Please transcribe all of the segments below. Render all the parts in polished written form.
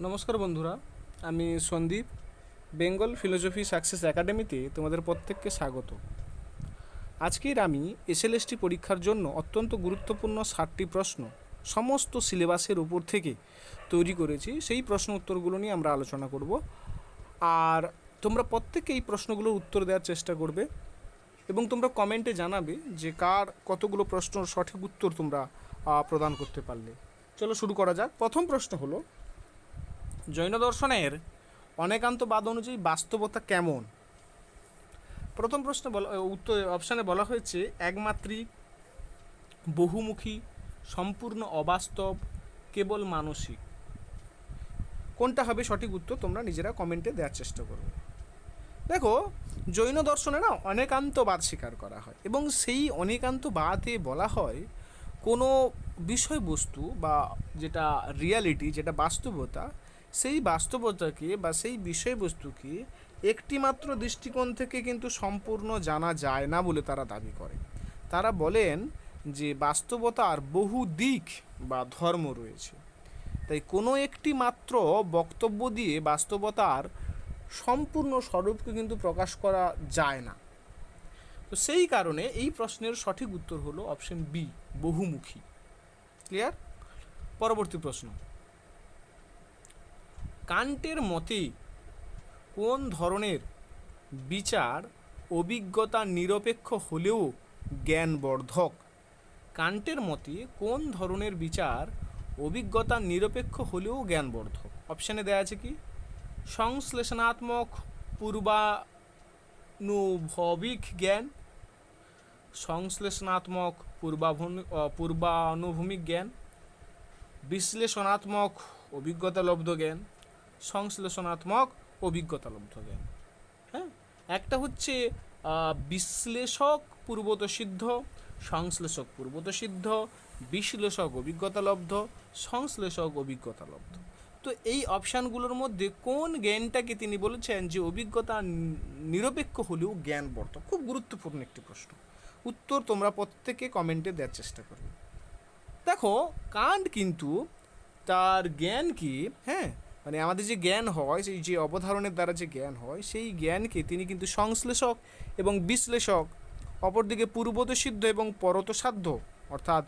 নমস্কার বন্ধুরা, আমি সন্দীপ। বেঙ্গল ফিলোসফি সাকসেস একাডেমিতে তোমাদের প্রত্যেককে স্বাগত। আজকের আমি এসএলএসটি পরীক্ষার জন্য অত্যন্ত গুরুত্বপূর্ণ 60টি প্রশ্ন সমস্ত সিলেবাসের উপর থেকে তৈরি করেছি। সেই প্রশ্ন উত্তরগুলো নিয়ে আমরা আলোচনা করব। আর তোমরা প্রত্যেকে এই প্রশ্নগুলোর উত্তর দেওয়ার চেষ্টা করবে এবং তোমরা কমেন্টে জানাবে যে কার কতগুলো প্রশ্নর সঠিক উত্তর তোমরা প্রদান করতে পারলে। চলো শুরু করা যাক। প্রথম প্রশ্ন হলো, জৈন দর্শনের অনেকান্তবাদ অনুযায়ী বাস্তবতা কেমন? প্রথম প্রশ্ন উত্তর অপশানে বলা হয়েছে একমাত্রিক, বহুমুখী, সম্পূর্ণ অবাস্তব, কেবল মানসিক। কোনটা হবে সঠিক উত্তর তোমরা নিজেরা কমেন্টে দেওয়ার চেষ্টা করবে। দেখো, জৈন দর্শনে না অনেকান্তবাদ স্বীকার করা হয় এবং সেই অনেকান্তবাদে বলা হয় কোনো বিষয়বস্তু বা যেটা রিয়ালিটি, যেটা বাস্তবতা, সেই বাস্তবতাকে বা সেই বিষয়বস্তুকে একটিমাত্র দৃষ্টিকোণ থেকে কিন্তু সম্পূর্ণ জানা যায় না বলে তারা দাবি করে। তারা বলেন যে বাস্তবতার বহু দিক বা ধর্ম রয়েছে, তাই কোনো একটি মাত্র বক্তব্য দিয়ে বাস্তবতার সম্পূর্ণ স্বরূপকে কিন্তু প্রকাশ করা যায় না। তো সেই কারণে এই প্রশ্নের সঠিক উত্তর হলো অপশন বি, বহুমুখী। ক্লিয়ার? পরবর্তী প্রশ্ন, কান্টের মতে কোন ধরনের বিচার অভিজ্ঞতা নিরপেক্ষ হলেও জ্ঞানবর্ধক? কান্টের মতে কোন ধরনের বিচার অভিজ্ঞতা নিরপেক্ষ হলেও জ্ঞানবর্ধক? অপশানে দেওয়া আছে কি সংশ্লেষণাত্মক পূর্বানুভবিক জ্ঞান, সংশ্লেষণাত্মক পূর্বানুভূমিক জ্ঞান, বিশ্লেষণাত্মক অভিজ্ঞতালব্ধ জ্ঞান, সংশ্লেষণাত্মক অভিজ্ঞতালব্ধ জ্ঞান। হ্যাঁ, একটা হচ্ছে বিশ্লেষক পূর্বত সিদ্ধ, সংশ্লেষক পূর্বত সিদ্ধ, বিশ্লেষক অভিজ্ঞতালব্ধ, সংশ্লেষক অভিজ্ঞতালব্ধ। তো এই অপশানগুলোর মধ্যে কোন জ্ঞানটাকে তিনি বলেছেন যে অভিজ্ঞতা নিরপেক্ষ হলেও জ্ঞানবর্ধক? খুব গুরুত্বপূর্ণ একটি প্রশ্ন। উত্তর তোমরা প্রত্যেকে কমেন্টে দেওয়ার চেষ্টা করবে। দেখো, কান্ট কিন্তু তার জ্ঞানকে, হ্যাঁ মানে আমাদের যে জ্ঞান হয়, সেই যে অবধারণের দ্বারা যে জ্ঞান হয়, সেই জ্ঞানকে তিনি কিন্তু সংশ্লেষক এবং বিশ্লেষক, অপরদিকে পূর্বতসিদ্ধ এবং পরতসাধ্য, অর্থাৎ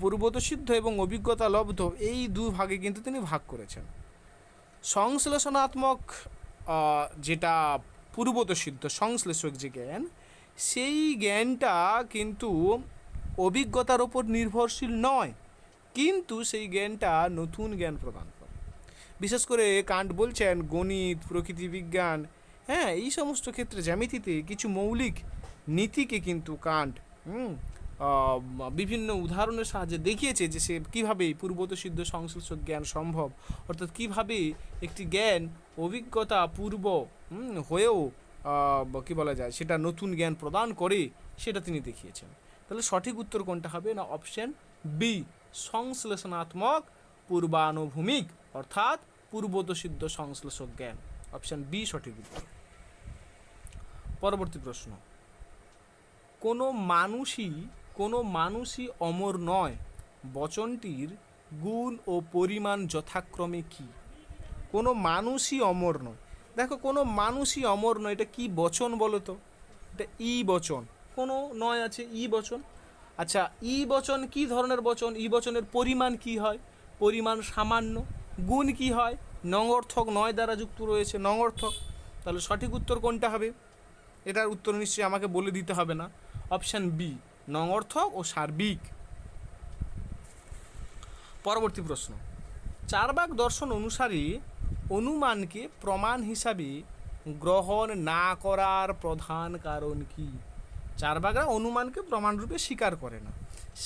পূর্বতসিদ্ধ এবং অভিজ্ঞতা লব্ধ, এই দুই ভাগে কিন্তু তিনি ভাগ করেছেন। সংশ্লেষণাত্মক যেটা পূর্বতসিদ্ধ সংশ্লেষক যে জ্ঞান, সেই জ্ঞানটা কিন্তু অভিজ্ঞতার ওপর নির্ভরশীল নয়, কিন্তু সেই জ্ঞানটা নতুন জ্ঞান প্রদান করে। বিশেষ করে কান্ট বলছেন গণিত, প্রকৃতি বিজ্ঞান, হ্যাঁ এই সমস্ত ক্ষেত্রে জ্যামিতিতে কিছু মৌলিক নীতিকে কিন্তু কান্ট বিভিন্ন উদাহরণের সাহায্যে দেখিয়েছে যে সে কীভাবে পূর্বতসিদ্ধ সংশ্লেষক জ্ঞান সম্ভব, অর্থাৎ কীভাবে একটি জ্ঞান অভিজ্ঞতা পূর্ব হয়েও কী বলা যায় সেটা নতুন জ্ঞান প্রদান করে, সেটা তিনি দেখিয়েছেন। তাহলে সঠিক উত্তর কোনটা হবে না অপশন বি, সংশ্লেষণাত্মক পূর্বানুভূমিক, অর্থাৎ পূর্বতসিদ্ধ সংশ্লেষক জ্ঞান। অপশন বি সঠিক উত্তর। পরবর্তী প্রশ্ন, কোনো মানুষই অমর নয় বচনটির গুণ ও পরিমাণ যথাক্রমে কি? কোনো মানুষই অমর নয়। দেখো, কোনো মানুষই অমর নয়, এটা কি বচন বলো তো? এটা ই বচন। কোনো নয় আছে, ই বচন। আচ্ছা, ই বচন কি ধরনের বচন? ই বচনের পরিমাণ কি হয়? পরিমাণ সামান্য। গুণ কি হয়? নঙর্থক, নয় দ্বারা যুক্ত রয়েছে, নঙর্থক। তাহলে সঠিক উত্তর কোনটা হবে? এটার উত্তর নিশ্চয়ই আমাকে বলে দিতে হবে না। অপশান বি, নঙর্থক ও সার্বিক। পরবর্তী প্রশ্ন, চার্বাক দর্শন অনুসারে অনুমানকে প্রমাণ হিসাবে গ্রহণ না করার প্রধান কারণ কি? চার্বাকরা অনুমানকে প্রমাণরূপে স্বীকার করে না,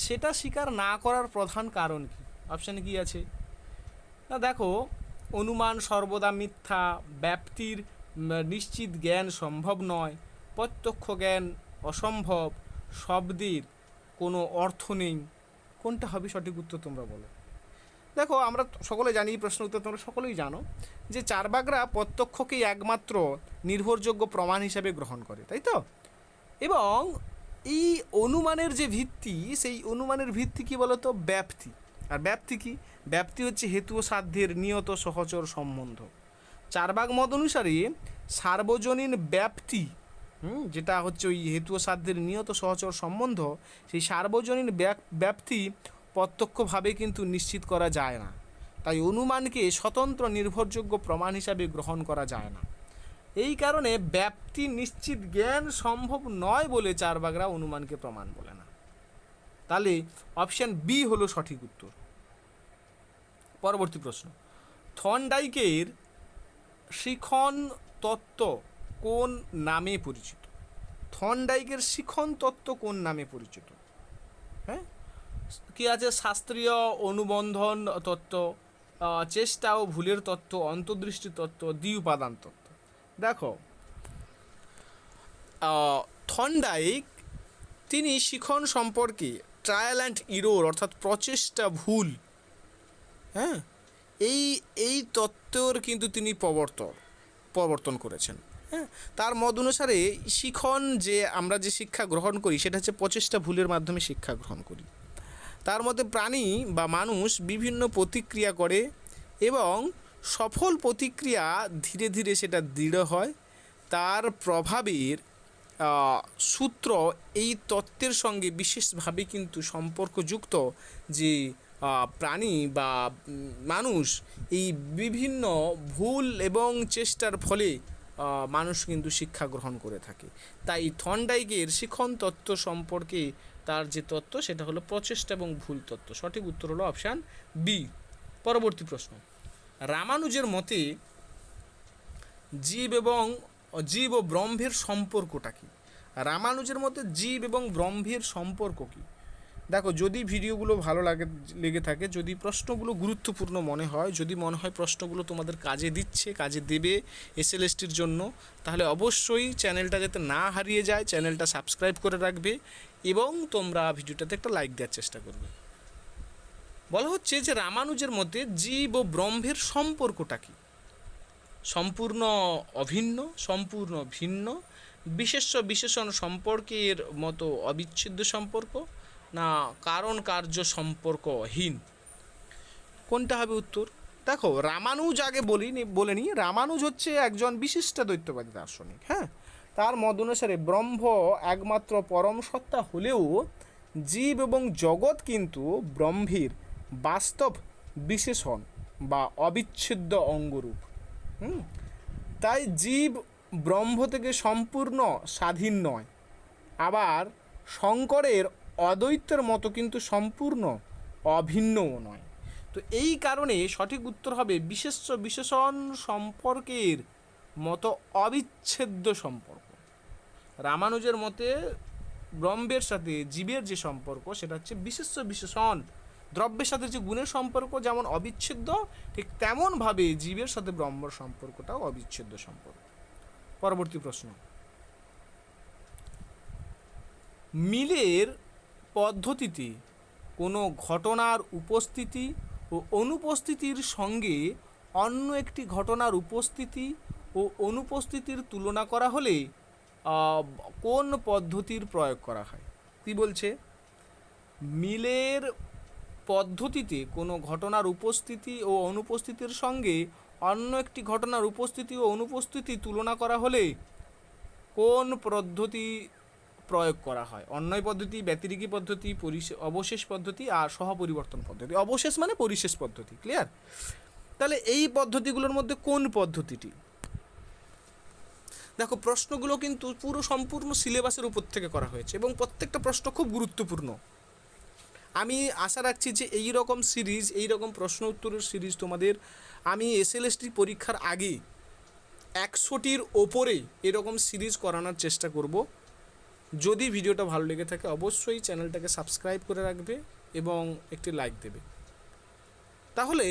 সেটা স্বীকার না করার প্রধান কারণ কি? অপশানে কি আছে না, দেখো, অনুমান সর্বদা মিথ্যা, ব্যাপ্তির নিশ্চিত জ্ঞান সম্ভব নয়, প্রত্যক্ষ জ্ঞান অসম্ভব, শব্দের কোনো অর্থ নেই। কোনটা হবে সঠিক উত্তর তোমরা বলো? দেখো, আমরা সকলে জানি, প্রশ্ন উত্তর তোমরা সকলেই জানো যে চার্বাকরা প্রত্যক্ষকেই একমাত্র নির্ভরযোগ্য প্রমাণ হিসাবে গ্রহণ করে, তাই তো? এবং এই অনুমানের যে ভিত্তি, সেই অনুমানের ভিত্তি কী বলতো? ব্যাপ্তি। আর ব্যাপ্তি কি? ব্যাপ্তি হচ্ছে হেতু ও সাধ্যের নিয়ত সহচর সম্বন্ধ। চারবাগ মত অনুসারে সার্বজনীন ব্যাপ্তি, যেটা হচ্ছে ওই হেতু ও সাধ্যের নিয়ত সহচর সম্বন্ধ, সেই সার্বজনীন ব্যাপ্তি প্রত্যক্ষভাবে কিন্তু নিশ্চিত করা যায় না। তাই অনুমানকে স্বতন্ত্র নির্ভরযোগ্য প্রমাণ হিসাবে গ্রহণ করা যায় না। এই কারণে ব্যাপ্তি নিশ্চিত জ্ঞান সম্ভব নয় বলে চারবাগরা অনুমানকে প্রমাণ বলে না। তাহলে অপশান বি হলো সঠিক উত্তর। পরবর্তী প্রশ্ন, থর্নডাইকের শিখন তত্ত্ব কোন নামে পরিচিত? থর্নডাইকের শিখন তত্ত্ব কোন নামে পরিচিত? হ্যাঁ, কি আছে? শাস্ত্রীয় অনুবন্ধন তত্ত্ব, চেষ্টা ও ভুলের তত্ত্ব, অন্তর্দৃষ্টি তত্ত্ব, দ্বিউপাদান তত্ত্ব। দেখো, থর্নডাইক তিনি শিখন সম্পর্কে ট্রায়াল অ্যান্ড ইরোর অর্থাৎ প্রচেষ্টা ভুল, হ্যাঁ, এই তত্ত্বর কিন্তু তিনি প্রবর্তন করেছেন। হ্যাঁ, তার মত অনুসারে শিখন যে আমরা যে শিক্ষা গ্রহণ করি সেটা হচ্ছে প্রচেষ্টা ভুলের মাধ্যমে শিক্ষা গ্রহণ করি। তার মধ্যে প্রাণী বা মানুষ বিভিন্ন প্রতিক্রিয়া করে এবং সফল প্রতিক্রিয়া ধীরে ধীরে সেটা দৃঢ় হয়। তার প্রভাবের সূত্র এই তত্ত্বের সঙ্গে বিশেষভাবে কিন্তু সম্পর্কযুক্ত যে প্রাণী বা মানুষ এই বিভিন্ন ভুল এবং চেষ্টার ফলে মানুষ কিন্তু শিক্ষা গ্রহণ করে থাকে। তাই থর্নডাইকের শিখন তত্ত্ব সম্পর্কে তার যে তত্ত্ব সেটা হলো প্রচেষ্টা এবং ভুল তত্ত্ব। সঠিক উত্তর হলো অপশান বি। পরবর্তী প্রশ্ন, রামানুজের মতে জীব ও ব্রহ্মের সম্পর্কটা কী? রামানুজের মতে জীব এবং ব্রহ্মের সম্পর্ক কী? দেখো, যদি ভিডিওগুলো ভালো লেগে থাকে, যদি প্রশ্নগুলো গুরুত্বপূর্ণ মনে হয়, যদি মনে হয় প্রশ্নগুলো তোমাদের কাজে দিচ্ছে, কাজে দেবে এসএলএসটির জন্য, তাহলে অবশ্যই চ্যানেলটা যাতে না হারিয়ে যায় চ্যানেলটা সাবস্ক্রাইব করে রাখবে এবং তোমরা ভিডিওটাতে একটা লাইক দেওয়ার চেষ্টা করবে। বলা হচ্ছে যে রামানুজের মধ্যে জীব ও ব্রহ্মের সম্পর্কটা কী? সম্পূর্ণ অভিন্ন, সম্পূর্ণ ভিন্ন, বিশেষ্য বিশেষণ সম্পর্কের মতো অবিচ্ছেদ্য সম্পর্ক, না কারণ কার্য সম্পর্কহীন? কোনটা হবে উত্তর? দেখো, রামানুজ আগে বলেনি, রামানুজ হচ্ছে একজন বিশিষ্ট দ্বৈতবাদী দার্শনিক। হ্যাঁ, তার মত অনুসারে ব্রহ্ম একমাত্র পরম সত্তা হলেও জীব এবং জগৎ কিন্তু ব্রহ্মের বাস্তব বিশেষণ বা অবিচ্ছেদ্য অঙ্গরূপ। তাই জীব ব্রহ্ম থেকে সম্পূর্ণ স্বাধীন নয়, আবার শঙ্করের অদ্বৈতের মতো কিন্তু সম্পূর্ণ অভিন্নও নয়। তো এই কারণে সঠিক উত্তর হবে বিশেষ্য বিশেষণ সম্পর্কের মতো অবিচ্ছেদ্য সম্পর্ক। রামানুজের মতে ব্রহ্মের সাথে জীবের যে সম্পর্ক সেটা হচ্ছে বিশেষ্য বিশেষণ, দ্রব্যের সাথে যে গুণের সম্পর্ক যেমন অবিচ্ছেদ্য, ঠিক তেমনভাবে জীবের সাথে ব্রহ্মর সম্পর্কটাও অবিচ্ছেদ্য সম্পর্ক। পরবর্তী প্রশ্ন, মিলের পদ্ধতিতে কোনো ঘটনার উপস্থিতি ও অনুপস্থিতির সঙ্গে অন্য একটি ঘটনার উপস্থিতি ও অনুপস্থিতির তুলনা করা হলে কোন পদ্ধতির প্রয়োগ করা হয়? কি বলছে? মিলের পদ্ধতিতে কোনো ঘটনার উপস্থিতি ও অনুপস্থিতির সঙ্গে অন্য একটি ঘটনার উপস্থিতি ও অনুপস্থিতি তুলনা করা হলে কোন পদ্ধতি প্রয়োগ করা হয়? অন্বয় পদ্ধতি, ব্যতিরেকী পদ্ধতি, অবশেষ পদ্ধতি আর সহপরিবর্তন পদ্ধতি। অবশেষ মানে পরিশেষ পদ্ধতি। ক্লিয়ার? তাহলে এই পদ্ধতিগুলোর মধ্যে কোন পদ্ধতিটি? দেখো, প্রশ্নগুলো কিন্তু পুরো সম্পূর্ণ সিলেবাসের উপর থেকে করা হয়েছে এবং প্রত্যেকটা প্রশ্ন খুব গুরুত্বপূর্ণ। আমি আশা রাখছি যে এই রকম সিরিজ, এই রকম প্রশ্ন উত্তরের সিরিজ তোমাদের আমি এসএলএসটি পরীক্ষার আগে 100টির ওপরে এরকম সিরিজ করানোর চেষ্টা করব। যদি ভিডিওটা ভালো লেগে থাকে অবশ্যই চ্যানেলটাকে সাবস্ক্রাইব করে রাখবে এবং একটি লাইক দেবে। তাহলে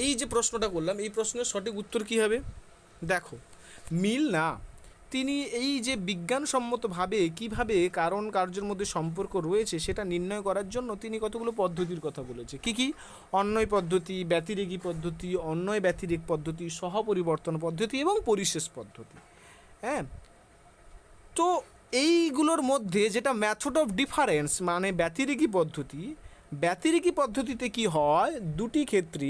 এই যে প্রশ্নটা করলাম, এই প্রশ্নের সঠিক উত্তর কী হবে? দেখো, মিল না, তিনি এই যে বিজ্ঞানসম্মতভাবে কিভাবে কারণ কার্যের মধ্যে সম্পর্ক রয়েছে সেটা নির্ণয় করার জন্য তিনি কতগুলো পদ্ধতির কথা বলেছে। কি কি? অন্বয় পদ্ধতি, ব্যতিরেকী পদ্ধতি, অন্বয় ব্যতিরেক পদ্ধতি, সহপরিবর্তন পদ্ধতি এবং পরিশেষ পদ্ধতি। হ্যাঁ, তো এইগুলোর মধ্যে যেটা মেথড অফ ডিফারেন্স মানে ব্যতিরেকী পদ্ধতি, ব্যতিরেকি পদ্ধতিতে কি হয়, দুটি ক্ষেত্রে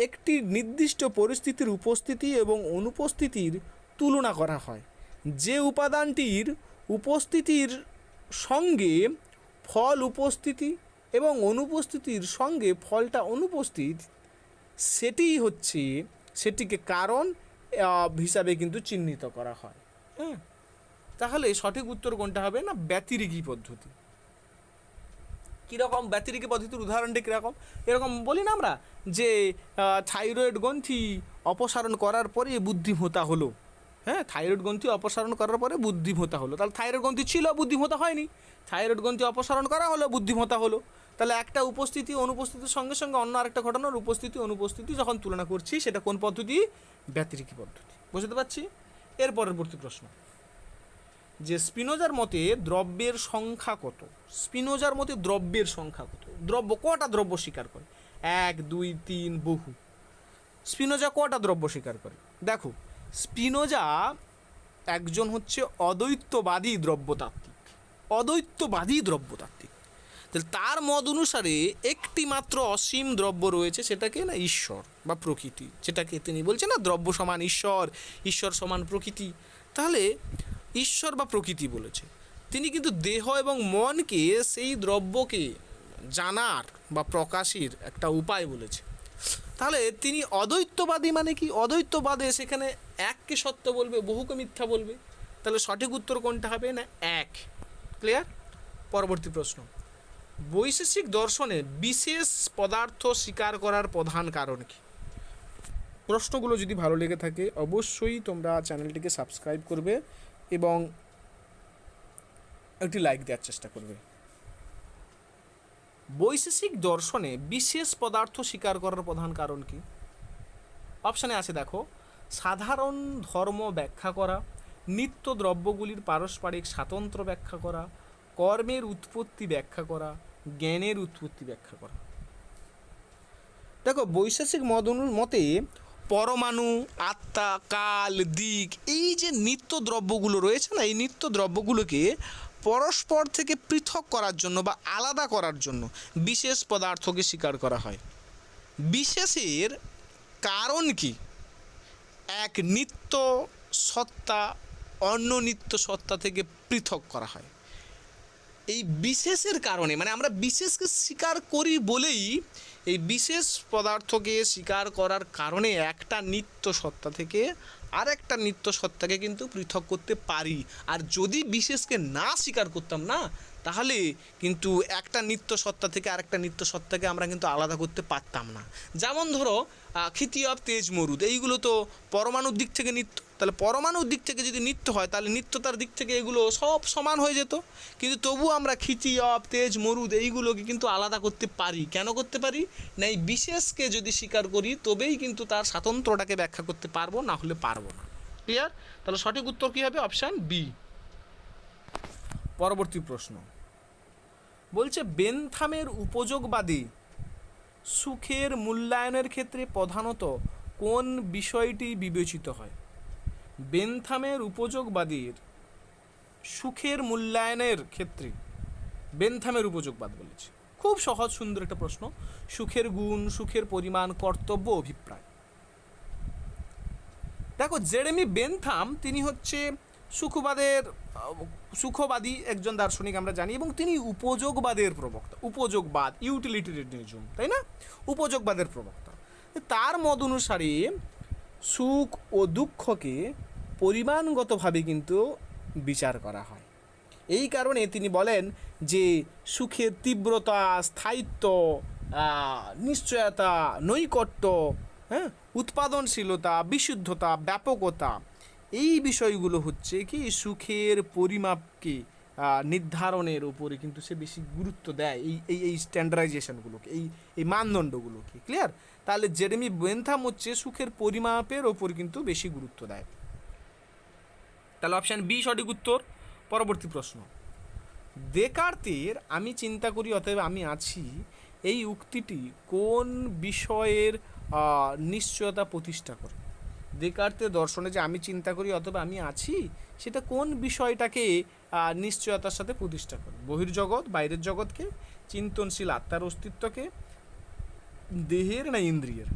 একটি নির্দিষ্ট পরিস্থিতির উপস্থিতি এবং অনুপস্থিতির তুলনা করা হয়। যে উপাদানটির উপস্থিতির সঙ্গে ফল উপস্থিতি এবং অনুপস্থিতির সঙ্গে ফলটা অনুপস্থিত, সেটিকে কারণ হিসাবে কিন্তু চিহ্নিত করা হয়। হ্যাঁ, তাহলে সঠিক উত্তর কোনটা হবে না, ব্যতিরেকি পদ্ধতি। কীরকম ব্যতিরেকি পদ্ধতির উদাহরণটি কীরকম, এরকম বলি না আমরা যে থাইরয়েড গ্রন্থি অপসারণ করার পরে বুদ্ধিমত্তা হলো। হ্যাঁ, থাইরয়েড গ্রন্থি অপসারণ করার পরে বুদ্ধিমত্তা হলো। তাহলে থাইরয়েড গ্রন্থি ছিল, বুদ্ধিমত্তা হয়নি। থাইরয়েড গ্রন্থি অপসারণ করা হলো, বুদ্ধিমত্তা হলো। তাহলে একটা উপস্থিতি অনুপস্থিতির সঙ্গে সঙ্গে অন্য আরেকটা ঘটনার উপস্থিতি অনুপস্থিতি যখন তুলনা করছি, সেটা কোন পদ্ধতি, ব্যতিরেকি পদ্ধতি। বুঝতে পারছি। এর পরবর্তী প্রশ্ন, যে স্পিনোজার মতে দ্রব্যের সংখ্যা কত? স্পিনোজার মতে দ্রব্যের সংখ্যা কত? দ্রব্য কটা দ্রব্য স্বীকার করে? 1, 2, 3, বহু। স্পিনোজা কটা দ্রব্য স্বীকার করে? দেখো, স্পিনোজা একজন হচ্ছে অদ্বৈতবাদী দ্রব্যতাত্ত্বিক। অদ্বৈতবাদী দ্রব্যতাত্ত্বিক। তাহলে তার মত অনুসারে একটি মাত্র অসীম দ্রব্য রয়েছে, সেটাকে না ঈশ্বর বা প্রকৃতি, যেটাকে তিনি বলছেন না দ্রব্য সমান ঈশ্বর, ঈশ্বর সমান প্রকৃতি। তাহলে ঈশ্বর বা প্রকৃতি বলেছে। তিনি কিন্তু দেহ এবং মনকে সেই দ্রব্যকে জানার বা প্রকাশের একটা উপায় বলেছে। তাহলে তিনি অদ্বৈতবাদী মানে কি? অদ্বৈতবাদে সেখানে এককে সত্য বলবে, বহুকে মিথ্যা বলবে। তাহলে সঠিক উত্তর কোনটা হবে না, এক। ক্লিয়ার। পরবর্তী প্রশ্ন, বৈশেষিক দর্শনে বিশেষ পদার্থ স্বীকার করার প্রধান কারণ কি? প্রশ্নগুলো যদি ভালো লেগে থাকে অবশ্যই তোমরা চ্যানেলটিকে সাবস্ক্রাইব করবে এবং একটি লাইক দেওয়ার চেষ্টা করবে। বৈশেষিক দর্শনে বিশেষ পদার্থ স্বীকার করার প্রধান কারণ কি? অপশানে আছে দেখো, সাধারণ ধর্ম ব্যাখ্যা করা, নিত্য দ্রব্যগুলির পারস্পরিক স্বাতন্ত্র্য ব্যাখ্যা করা, কর্মের উৎপত্তি ব্যাখ্যা করা, জ্ঞানের উৎপত্তি ব্যাখ্যা করা। দেখো, বৈশেষিক মতে পরমাণু, আত্মা, কাল, দিক, এই যে নিত্য দ্রব্যগুলো রয়েছে না, এই নিত্য দ্রব্যগুলোকে পরস্পর থেকে পৃথক করার জন্য বা আলাদা করার জন্য বিশেষ পদার্থকে স্বীকার করা হয়। বিশেষের কারণ কি? এক নিত্য সত্তা অন্য নিত্য সত্তা থেকে পৃথক করা হয়। এই বিশেষের কারণে, মানে আমরা বিশেষকে স্বীকার করি বলেই এই বিশেষ পদার্থকে স্বীকার করার কারণে একটা নিত্য সত্তা থেকে আর একটা নিত্য সত্তাকে কিন্তু পৃথক করতে পারি। আর যদি বিশেষকে না স্বীকার করতাম না, তাহলে কিন্তু একটা নিত্য সত্তা থেকে আরেকটা নিত্য সত্তাকে আমরা কিন্তু আলাদা করতে পারতাম না। যেমন ধরো খিতিয়ব, তেজ, মরুদ, এইগুলো তো পরমাণুর দিক থেকে নিত্য। তাহলে পরমাণুর দিক থেকে যদি নিত্য হয়, তাহলে নিত্যতার দিক থেকে এগুলো সব সমান হয়ে যেত। কিন্তু তবু আমরা খিতিয়ব, তেজ, মরুদ এইগুলোকে কিন্তু আলাদা করতে পারি। কেন করতে পারি না? এই বিশেষকে যদি স্বীকার করি তবেই কিন্তু তার স্বাতন্ত্র্যটাকে ব্যাখ্যা করতে পারবো, না হলে পারবো না। ক্লিয়ার? তাহলে সঠিক উত্তর কী হবে? Option B. পরবর্তী প্রশ্ন বলছে, বেনথামের উপযোগবাদী সুখের মূল্যায়নের ক্ষেত্রে প্রধানত কোন বিষয়টি বিবেচিত হয়? বেনথামের উপযোগবাদীর সুখের মূল্যায়নের ক্ষেত্রে, বেনথামের উপযোগবাদ বলেছে। খুব সহজ সুন্দর একটা প্রশ্ন। সুখের গুণ, সুখের পরিমাণ, কর্তব্য, অভিপ্রায়। দেখো, জেরেমি বেনথাম তিনি হচ্ছে সুখবাদী একজন দার্শনিক আমরা জানি, এবং তিনি উপযোগবাদের প্রবক্তা। উপযোগবাদ, ইউটিলিটেরিয়ানিজম, তাই না? উপযোগবাদের প্রবক্তা। তার মত অনুসারে সুখ ও দুঃখকে পরিমাণগতভাবে কিন্তু বিচার করা হয়। এই কারণে তিনি বলেন যে সুখের তীব্রতা, স্থায়িত্ব, নিশ্চয়তা, নৈকট্য, হ্যাঁ, উৎপাদনশীলতা, বিশুদ্ধতা, ব্যাপকতা, এই বিষয়গুলো হচ্ছে কি সুখের পরিমাপকে নির্ধারণের উপরে কিন্তু সে বেশি গুরুত্ব দেয়। এই স্ট্যান্ডার্ডাইজেশনগুলোকে, এই মানদণ্ডগুলোকে। ক্লিয়ার? তাহলে জেরেমি বেনথাম হচ্ছে সুখের পরিমাপের ওপর কিন্তু বেশি গুরুত্ব দেয়। তাহলে অপশান বি সঠিক উত্তর। পরবর্তী প্রশ্ন, দেকার্তের আমি চিন্তা করি অতএব আমি আছি এই উক্তিটি কোন বিষয়ের নিশ্চয়তা প্রতিষ্ঠা করে? দেকার্তের দর্শনে যে আমি চিন্তা করি অথবা আমি আছি, সেটা কোন বিষয়টাকে নিশ্চয়তার সাথে প্রতিষ্ঠা করে? বহির্জগৎ, বাইরের জগৎকে, চিন্তনশীল আত্মার অস্তিত্বকে, দেহের না ইন্দ্রিয়ের?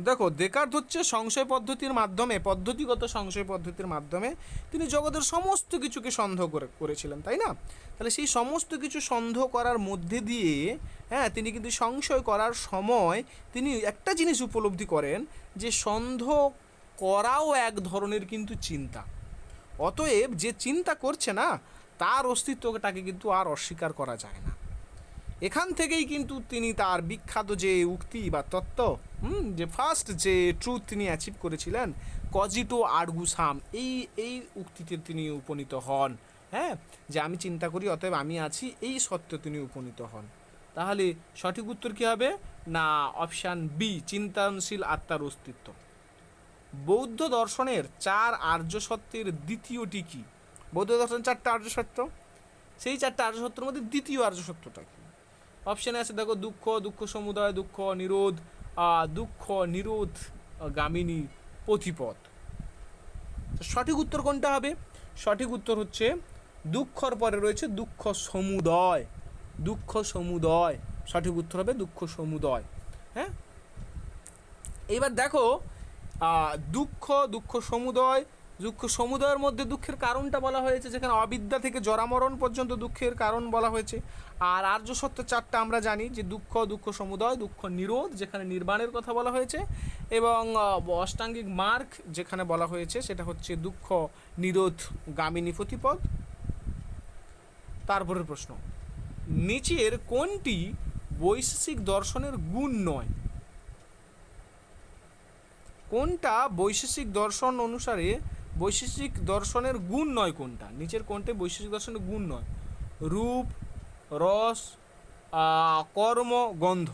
দেখো, দেকার্ত হচ্ছে সংশয় পদ্ধতির মাধ্যমে, পদ্ধতিগত সংশয় পদ্ধতির মাধ্যমে তিনি জগতের সমস্ত কিছুকে সন্দেহ করেছিলেন, তাই না? তাহলে সেই সমস্ত কিছু সন্দেহ করার মধ্যে দিয়ে তিনি কিন্তু সংশয় করার সময় তিনি একটা জিনিস উপলব্ধি করেন, যে সন্দেহ করাও এক ধরনের কিন্তু চিন্তা। অতএব যে চিন্তা করছে না, তার অস্তিত্বটাকে কিন্তু আর অস্বীকার করা যায় না। এখান থেকেই কিন্তু তিনি তার বিখ্যাত যে উক্তি বা তত্ত্ব, যে ফার্স্ট যে ট্রুথ তিনি অ্যাচিভ করেছিলেন, কজিটো আর্গু সাম, এই উক্তিতে তিনি উপনীত হন। যে আমি চিন্তা করি অতএব আমি আছি, এই সত্য তিনি উপনীত হন। তাহলে সঠিক উত্তর কী হবে? না, অপশান বি, চিন্তনশীল আত্মার অস্তিত্ব। বৌদ্ধ দর্শনের 4 আর্য সত্যের দ্বিতীয়টি কি? বৌদ্ধ দর্শনের 4টা আর্য সত্য, সেই 4টা আর্য সত্যের মধ্যে দ্বিতীয় আর্য সত্যটা কি? অপশানে আছে, দেখো, দুঃখ, দুঃখ সমুদয়, দুঃখ নিরোধ, দুঃখ নিরোধ গামিনী পথিপথ। সঠিক উত্তর কোনটা হবে? সঠিক উত্তর হচ্ছে দুঃখর পরে রয়েছে দুঃখ সমুদয়, দুঃখ সমুদয়। সঠিক উত্তর হবে দুঃখ সমুদয়। এইবার দেখো, দুঃখ, দুঃখ সমুদয়, দুঃখ সমুদয়ের মধ্যে দুঃখের কারণটা বলা হয়েছে, যেখানে অবিদ্যা থেকে জরামরণ পর্যন্ত দুঃখের কারণ বলা হয়েছে। আর আর্য সত্য 4টা আমরা জানি, যে দুঃখ, দুঃখ সমুদয়, দুঃখ নিরোধ, যেখানে নির্বাণের কথা বলা হয়েছে, এবং অষ্টাঙ্গিক মার্গ যেখানে বলা হয়েছে সেটা হচ্ছে দুঃখ নিরোধ গামিনী পথিপথ। তারপরের প্রশ্ন, নিচের কোনটি বৈশেষিক দর্শনের গুণ নয়? কোনটা বৈশেষিক দর্শন অনুসারে বৈশেষিক দর্শনের গুণ নয়? কোনটা নিচের কোনটা বৈশেষিক দর্শনের গুণ নয়? রূপ, রস, কর্ম, গন্ধ,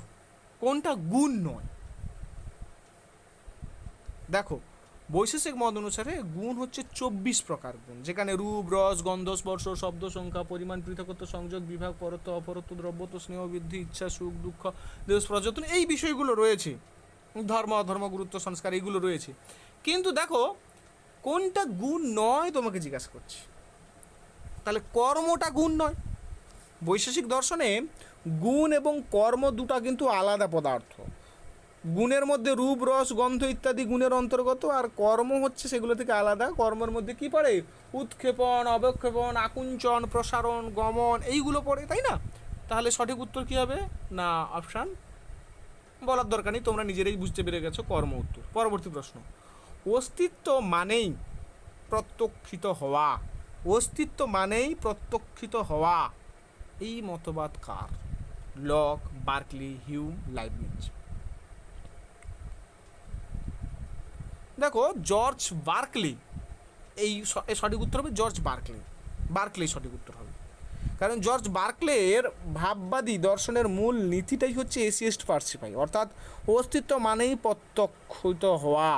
কোনটা গুণ নয়? দেখো, বৈশেষিক মত অনুসারে গুণ হচ্ছে 24 প্রকার গুণ, যেখানে রূপ, রস, গন্ধ, স্পর্শ, শব্দ, সংখ্যা, পরিমাণ, পৃথকত্ব, সংযোগ, বিভাগ, পরত্ব, অপরত্ব, দ্রব্যত্ব, স্নেহ, বৃদ্ধি, ইচ্ছা, সুখ, দুঃখ, দেশ প্রযত্ন, এই বিষয়গুলো রয়েছে। ধর্ম, অধর্ম, গুরুত্ব, সংস্কার, এইগুলো রয়েছে। কিন্তু দেখো, কোনটা গুণ নয় তোমাকে জিজ্ঞাসা করছি। তাহলে কর্মটা গুণ নয়। বৈশেষিক দর্শনে গুণ এবং কর্ম দুটা কিন্তু আলাদা পদার্থ। গুণের মধ্যে রূপ, রস, গন্ধ ইত্যাদি গুণের অন্তর্গত, আর কর্ম হচ্ছে সেগুলো থেকে আলাদা। কর্মের মধ্যে কি পড়ে? উৎক্ষেপণ, অবক্ষেপণ, আকুঞ্চন, প্রসারণ, গমন, এইগুলো পড়ে, তাই না? তাহলে সঠিক উত্তর কী হবে? না, অপশান বলার দরকার নেই, তোমরা নিজেরাই বুঝতে পেরে গেছো, কর্ম উত্তর। পরবর্তী প্রশ্ন, অস্তিত্ব মানেই প্রত্যক্ষিত হওয়া, অস্তিত্ব মানেই প্রত্যক্ষিত হওয়া, এই মতবাদ কার? Locke, Berkeley, Hume, Leibniz. দেখো, জর্জ বার্কলি, এই সঠিক উত্তর হবে জর্জ বার্কলি। বার্কলি সঠিক উত্তর হবে, কারণ জর্জ বার্কলের ভাববাদী দর্শনের মূল নীতিটাই হচ্ছে এসিয়েস্ট পার্সিফাই, অর্থাৎ অস্তিত্ব মানেই প্রত্যক্ষিত হওয়া।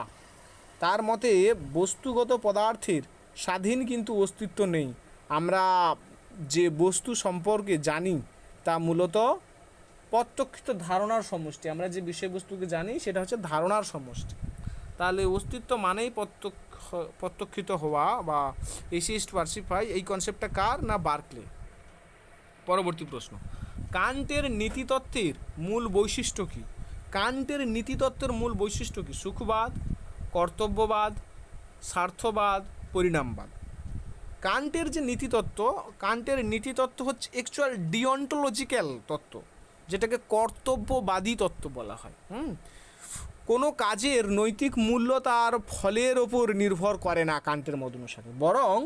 তার মতে বস্তুগত পদার্থের স্বাধীন কিন্তু অস্তিত্ব নেই। আমরা যে বস্তু সম্পর্কে জানি তা মূলত প্রত্যক্ষিত ধারণার সমষ্টি। আমরা যে বিষয়বস্তুকে জানি সেটা হচ্ছে ধারণার সমষ্টি। তাহলে অস্তিত্ব মানেই প্রত্যক্ষিত হওয়া বা এসিয়েস্ট পার্সিফাই, এই কনসেপ্টটা কার? না, বার্কলে। পরবর্তী প্রশ্ন, কান্টের নীতিতত্ত্বের মূল বৈশিষ্ট্য কী? কান্টের নীতিতত্ত্বের মূল বৈশিষ্ট্য কী? সুখবাদ, কর্তব্যবাদ, স্বার্থবাদ, পরিণামবাদ। কান্টের যে নীতিতত্ত্ব, কান্টের নীতিতত্ত্ব হচ্ছে অ্যাকচুয়াল ডিওন্টোলজিক্যাল তত্ত্ব, যেটাকে কর্তব্যবাদী তত্ত্ব বলা হয়। কোনো কাজের নৈতিক মূল্য তার ফলের ওপর নির্ভর করে না কান্টের মত অনুসারে, বরং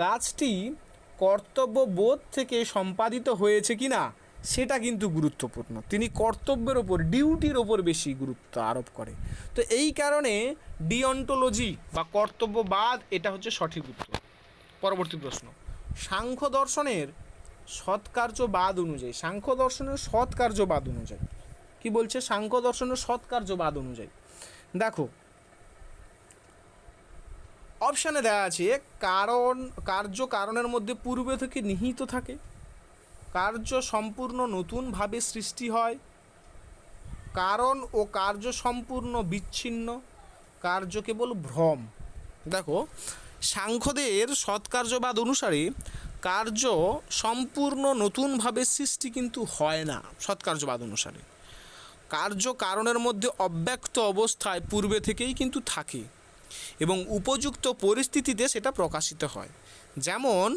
কাজটি কর্তব্যবোধ থেকে সম্পাদিত হয়েছে কি না সেটা কিন্তু গুরুত্বপূর্ণ। তিনি কর্তব্যের ওপর, ডিউটির ওপর বেশি গুরুত্ব আরোপ করে। তো এই কারণে ডিওন্টোলজি বা কর্তব্যবাদ এটা হচ্ছে সঠিক উত্তর। পরবর্তী প্রশ্ন, সাংখ্য দর্শনের সৎকার্যবাদ অনুযায়ী, সাংখ্য দর্শনের সৎকার্যবাদ অনুযায়ী কি বলছে? সাংখ্য দর্শনের সৎকার্যবাদ অনুযায়ী দেখো, অপশানে দেওয়া আছে কার্য কারণের মধ্যে পূর্বে থেকে নিহিত থাকে, কার্য সম্পূর্ণ নতুনভাবে সৃষ্টি হয়, কারণ ও কার্য সম্পূর্ণ বিচ্ছিন্ন, কার্য কেবল ভ্রম। দেখো, সাংখ্যদের সৎকার্যবাদ অনুসারে কার্য সম্পূর্ণ নতুনভাবে সৃষ্টি কিন্তু হয় না সৎকার্যবাদ অনুসারে। কার্য কারণের মধ্যে অব্যক্ত অবস্থায় পূর্বে থেকেই কিন্তু থাকে এবং উপযুক্ত পরিস্থিতিতে সেটা প্রকাশিত হয়। যেমন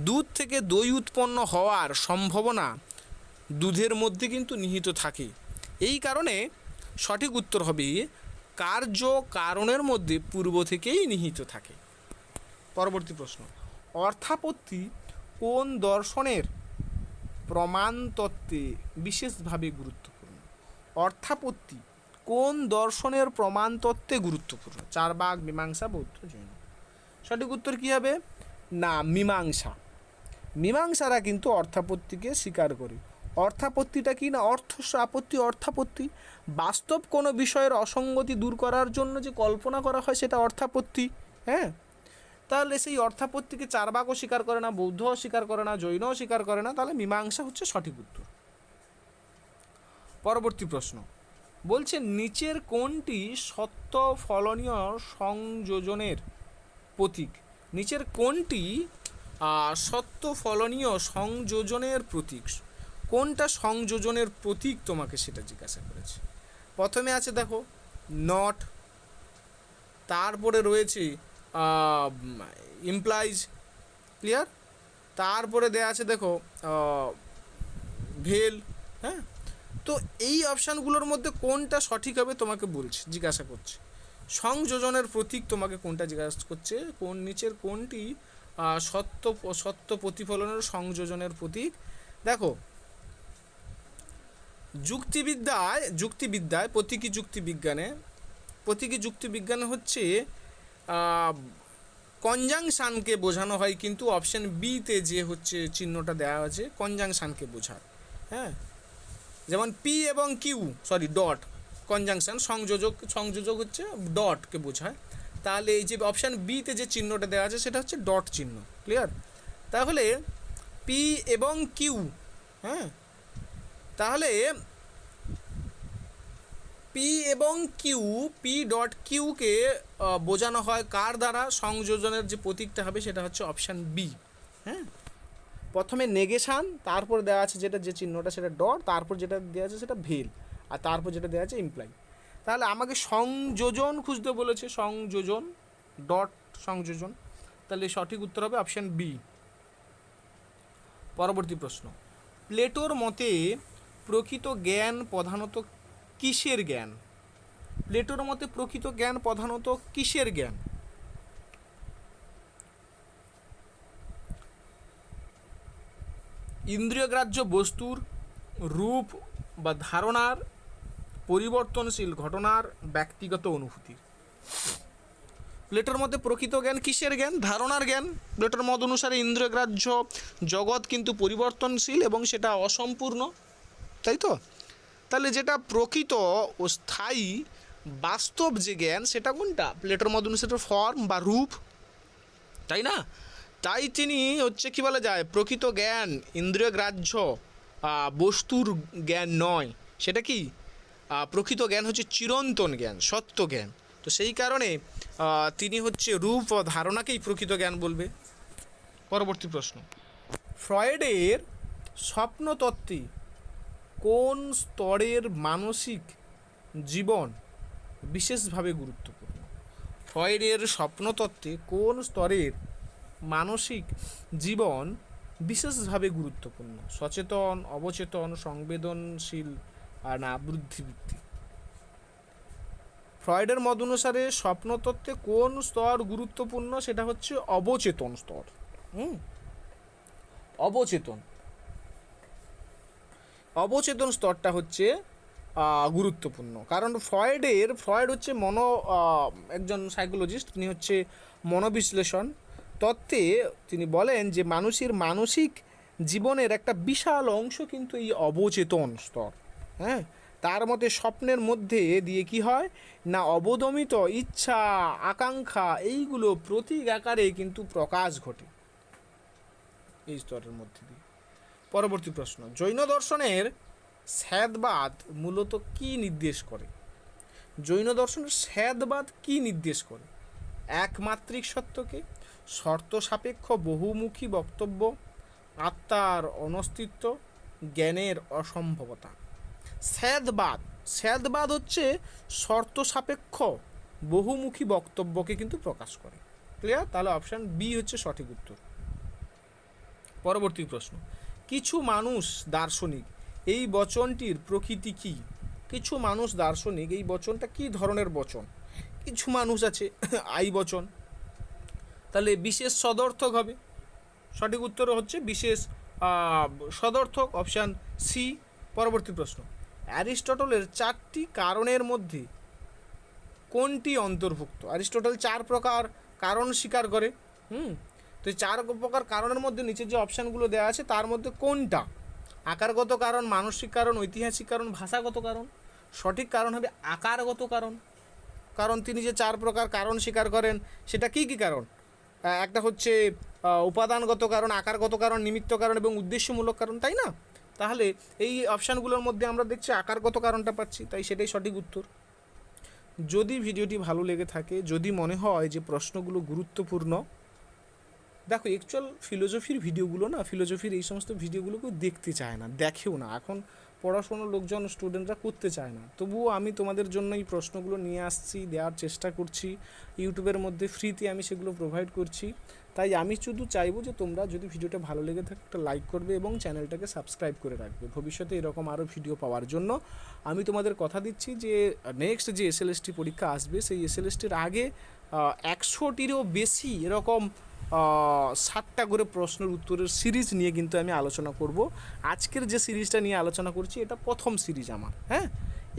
দুধ থেকে দই উৎপন্ন হওয়ার সম্ভাবনা দুধের মধ্যে কিন্তু নিহিত থাকে। এই কারণে সঠিক উত্তর হবে কার্য কারণের মধ্যে পূর্ব থেকেই নিহিত থাকে। পরবর্তী প্রশ্ন, অর্থাপত্তি কোন দর্শনের প্রমাণ তত্ত্বে বিশেষভাবে গুরুত্বপূর্ণ? অর্থাপত্তি কোন দর্শনের প্রমাণ তত্ত্বে গুরুত্বপূর্ণ? চার্বাক, মীমাংসা, বৌদ্ধ, জৈন। সঠিক উত্তর কী হবে? না, মীমাংসা। মীমাংসারা কিন্তু অর্থাপত্তিকে স্বীকার করে। অর্থাপত্তিটা কি না? আপত্তি, অর্থাপত্তি। বাস্তব কোনো বিষয়ের অসঙ্গতি দূর করার জন্য যে কল্পনা করা হয় সেটা অর্থাপত্তি। হ্যাঁ, তাহলে সেই অর্থাপত্তিকে চার্বাকও স্বীকার করে না, বৌদ্ধও স্বীকার করে না, জৈনও স্বীকার করে না, তাহলে মীমাংসা হচ্ছে সঠিক উত্তর। পরবর্তী প্রশ্ন বলছে, নিচের কোনটি সত্য ফলনীয় সংযোজনের প্রতীক? নিচের কোনটি সত্য ফলনীয় সংযোজনের প্রতীক? কোনটা সংযোজনের প্রতীক তোমাকে সেটা জিজ্ঞাসা করেছে। প্রথমে আছে দেখো নট, তারপরে রয়েছে ইমপ্লাইজ, ক্লিয়ার, তারপরে দেয়া আছে দেখো ভেল। হ্যাঁ, তো এই অপশানগুলোর মধ্যে কোনটা সঠিক হবে তোমাকে বলছে, জিজ্ঞাসা করছে। সংযোজনের প্রতীক তোমাকে কোনটা জিজ্ঞাসা করছে, কোন নিচের কোনটি সত্য প্রতিফলনের সংযোজনের প্রতীক? দেখো যুক্তিবিদ্যায় প্রতীকী যুক্তিবিজ্ঞানে হচ্ছে কনজাংশনকে বোঝানো হয়, কিন্তু অপশান বিতে যে হচ্ছে চিহ্নটা দেওয়া আছে কনজাংশনকে বোঝায়। হ্যাঁ, যেমন পি এবং ডট, কনজাংশন সংযোজক হচ্ছে ডটকে বোঝায়। তাহলে এই যে অপশান বিতে যে চিহ্নটা দেওয়া আছে সেটা হচ্ছে ডট চিহ্ন, ক্লিয়ার। তাহলে পি এবং কিউ, হ্যাঁ, তাহলে পি এবং পি ডট কিউকে বোঝানো হয় কার দ্বারা? সংযোজনের যে প্রতীকটা হবে সেটা হচ্ছে অপশান বি। হ্যাঁ, প্রথমে নেগেশান, তারপর দেওয়া আছে যেটা যে চিহ্নটা সেটা ডট, তারপর যেটা দেওয়া আছে সেটা ভেল, আর তারপর যেটা দেওয়া আছে ইমপ্লাই। তাহলে আমাকে সংযোজন খুঁজতে বলেছে, সংযোজন, ডট সংযোজন, তাহলে সঠিক উত্তর হবে অপশান বি। পরবর্তী প্রশ্ন, প্লেটোর মতে প্রকৃত জ্ঞান প্রধানত কিসের জ্ঞান? প্লেটোর মতে প্রকৃত জ্ঞান প্রধানত কিসের জ্ঞান? ইন্দ্রিয়গ্রাহ্য বস্তুর, রূপ বা ধারণার, পরিবর্তনশীল ঘটনার, ব্যক্তিগত অনুভূতির। প্লেটোর মতে প্রকৃত জ্ঞান কিসের জ্ঞান? ধারণার জ্ঞান। প্লেটোর মত অনুসারে ইন্দ্রিয়গ্রাহ্য জগৎ কিন্তু পরিবর্তনশীল এবং সেটা অসম্পূর্ণ, তাই তো? তাহলে যেটা প্রকৃত ও স্থায়ী বাস্তব যে জ্ঞান সেটা কোনটা? প্লেটোর মত অনুসারে ফর্ম বা রূপ, তাই না? তাই তিনি হচ্ছে কি বলা যায়, প্রকৃত জ্ঞান ইন্দ্রিয়গ্রাহ্য বস্তুর জ্ঞান নয়, সেটা কি? প্রকৃত জ্ঞান হচ্ছে চিরন্তন জ্ঞান, সত্য জ্ঞান। তো সেই কারণে তিনি হচ্ছে রূপ ও ধারণাকেই প্রকৃত জ্ঞান বলবে। পরবর্তী প্রশ্ন, ফ্রয়েডের স্বপ্নতত্ত্বে কোন স্তরের মানসিক জীবন বিশেষভাবে গুরুত্বপূর্ণ? ফ্রয়েডের স্বপ্নতত্ত্বে কোন স্তরের মানসিক জীবন বিশেষভাবে গুরুত্বপূর্ণ? সচেতন, অবচেতন, সংবেদনশীল, আর না বুদ্ধিবৃত্তি? ফ্রয়েডের মত অনুসারে স্বপ্নতত্ত্বে কোন স্তর গুরুত্বপূর্ণ? সেটা হচ্ছে অবচেতন স্তর। অবচেতন স্তরটা হচ্ছে গুরুত্বপূর্ণ, কারণ ফ্রয়েড হচ্ছে একজন সাইকোলজিস্ট, তিনি হচ্ছে মনোবিশ্লেষণ তত্ত্বে তিনি বলেন যে মানুষের মানসিক জীবনের একটা বিশাল অংশ কিন্তু এই অবচেতন স্তর। হ্যাঁ, তার মতে স্বপ্নের মধ্যে দিয়ে কি হয় না, অবদমিত ইচ্ছা, আকাঙ্ক্ষা এইগুলো প্রতীক আকারে কিন্তু প্রকাশ ঘটে এই স্তরের মধ্যে দিয়ে। পরবর্তী প্রশ্ন, জৈন দর্শনের স্যাদবাদ মূলত কি নির্দেশ করে? জৈন দর্শনের স্যাদবাদ কি নির্দেশ করে? একমাত্রিক সত্যকে, শর্ত সাপেক্ষ বহুমুখী বক্তব্য, আত্মার অনস্তিত্ব, জ্ঞানের অসম্ভবতা। স্যাদবাদ হচ্ছে শর্ত সাপেক্ষ বহুমুখী বক্তব্যকে কিন্তু প্রকাশ করে। ক্লিয়ার? তাহলে অপশান বি হচ্ছে সঠিক উত্তর। পরবর্তী প্রশ্ন, কিছু মানুষ দার্শনিক এই বচনটির প্রকৃতি কি? কিছু মানুষ দার্শনিক এই বচনটা কি ধরনের বচন? কিছু মানুষ আছে আই বচন, তাহলে বিশেষ সদর্থক হবে। সঠিক উত্তর হচ্ছে বিশেষ সদর্থক, অপশান সি। পরবর্তী প্রশ্ন, অ্যারিস্টটলের 4টি কারণের মধ্যে কোনটি অন্তর্ভুক্ত? অ্যারিস্টটল 4 প্রকার কারণ স্বীকার করে। তো এই 4 প্রকার কারণের মধ্যে নিচে যে অপশানগুলো দেওয়া আছে তার মধ্যে কোনটা? আকারগত কারণ, মানসিক কারণ, ঐতিহাসিক কারণ, ভাষাগত কারণ। সঠিক কারণ হবে আকারগত কারণ। কারণ তিনি যে 4 প্রকার কারণ স্বীকার করেন সেটা কি কি কারণ? একটা হচ্ছে উপাদানগত কারণ, আকারগত কারণ, নিমিত্ত কারণ এবং উদ্দেশ্যমূলক কারণ, তাই না? তাহলে এই অপশানগুলোর মধ্যে আমরা দেখছি আকারগত কারণটা পাচ্ছি, তাই সেটাই সঠিক উত্তর। যদি ভিডিওটি ভালো লেগে থাকে, যদি মনে হয় যে প্রশ্নগুলো গুরুত্বপূর্ণ, দেখো অ্যাকচুয়াল ফিলোজফির ভিডিওগুলো না, ফিলোজফির এই সমস্ত ভিডিওগুলো কেউ দেখতে চায় না, দেখেও না। এখন পড়াশোনার লোকজন, স্টুডেন্টরা করতে চায় না। তবুও আমি তোমাদের জন্য এই প্রশ্নগুলো নিয়ে আসছি, দেওয়ার চেষ্টা করছি। ইউটিউবের মধ্যে ফ্রিতে আমি সেগুলো প্রোভাইড করছি। তাই আমি শুধু চাইবো যে তোমরা যদি ভিডিওটা ভালো লেগে থাকে একটা লাইক করবে এবং চ্যানেলটাকে সাবস্ক্রাইব করে রাখবে ভবিষ্যতে এরকম আরও ভিডিও পাওয়ার জন্য। আমি তোমাদের কথা দিচ্ছি যে নেক্সট যে এসএলএসটি পরীক্ষা আসবে সেই এসএলএসটির আগে 100টিরও বেশি এরকম 7টা করে প্রশ্নের উত্তরের সিরিজ নিয়ে কিন্তু আমি আলোচনা করব। আজকের যে সিরিজটা নিয়ে আলোচনা করছি এটা প্রথম সিরিজ আমার। হ্যাঁ,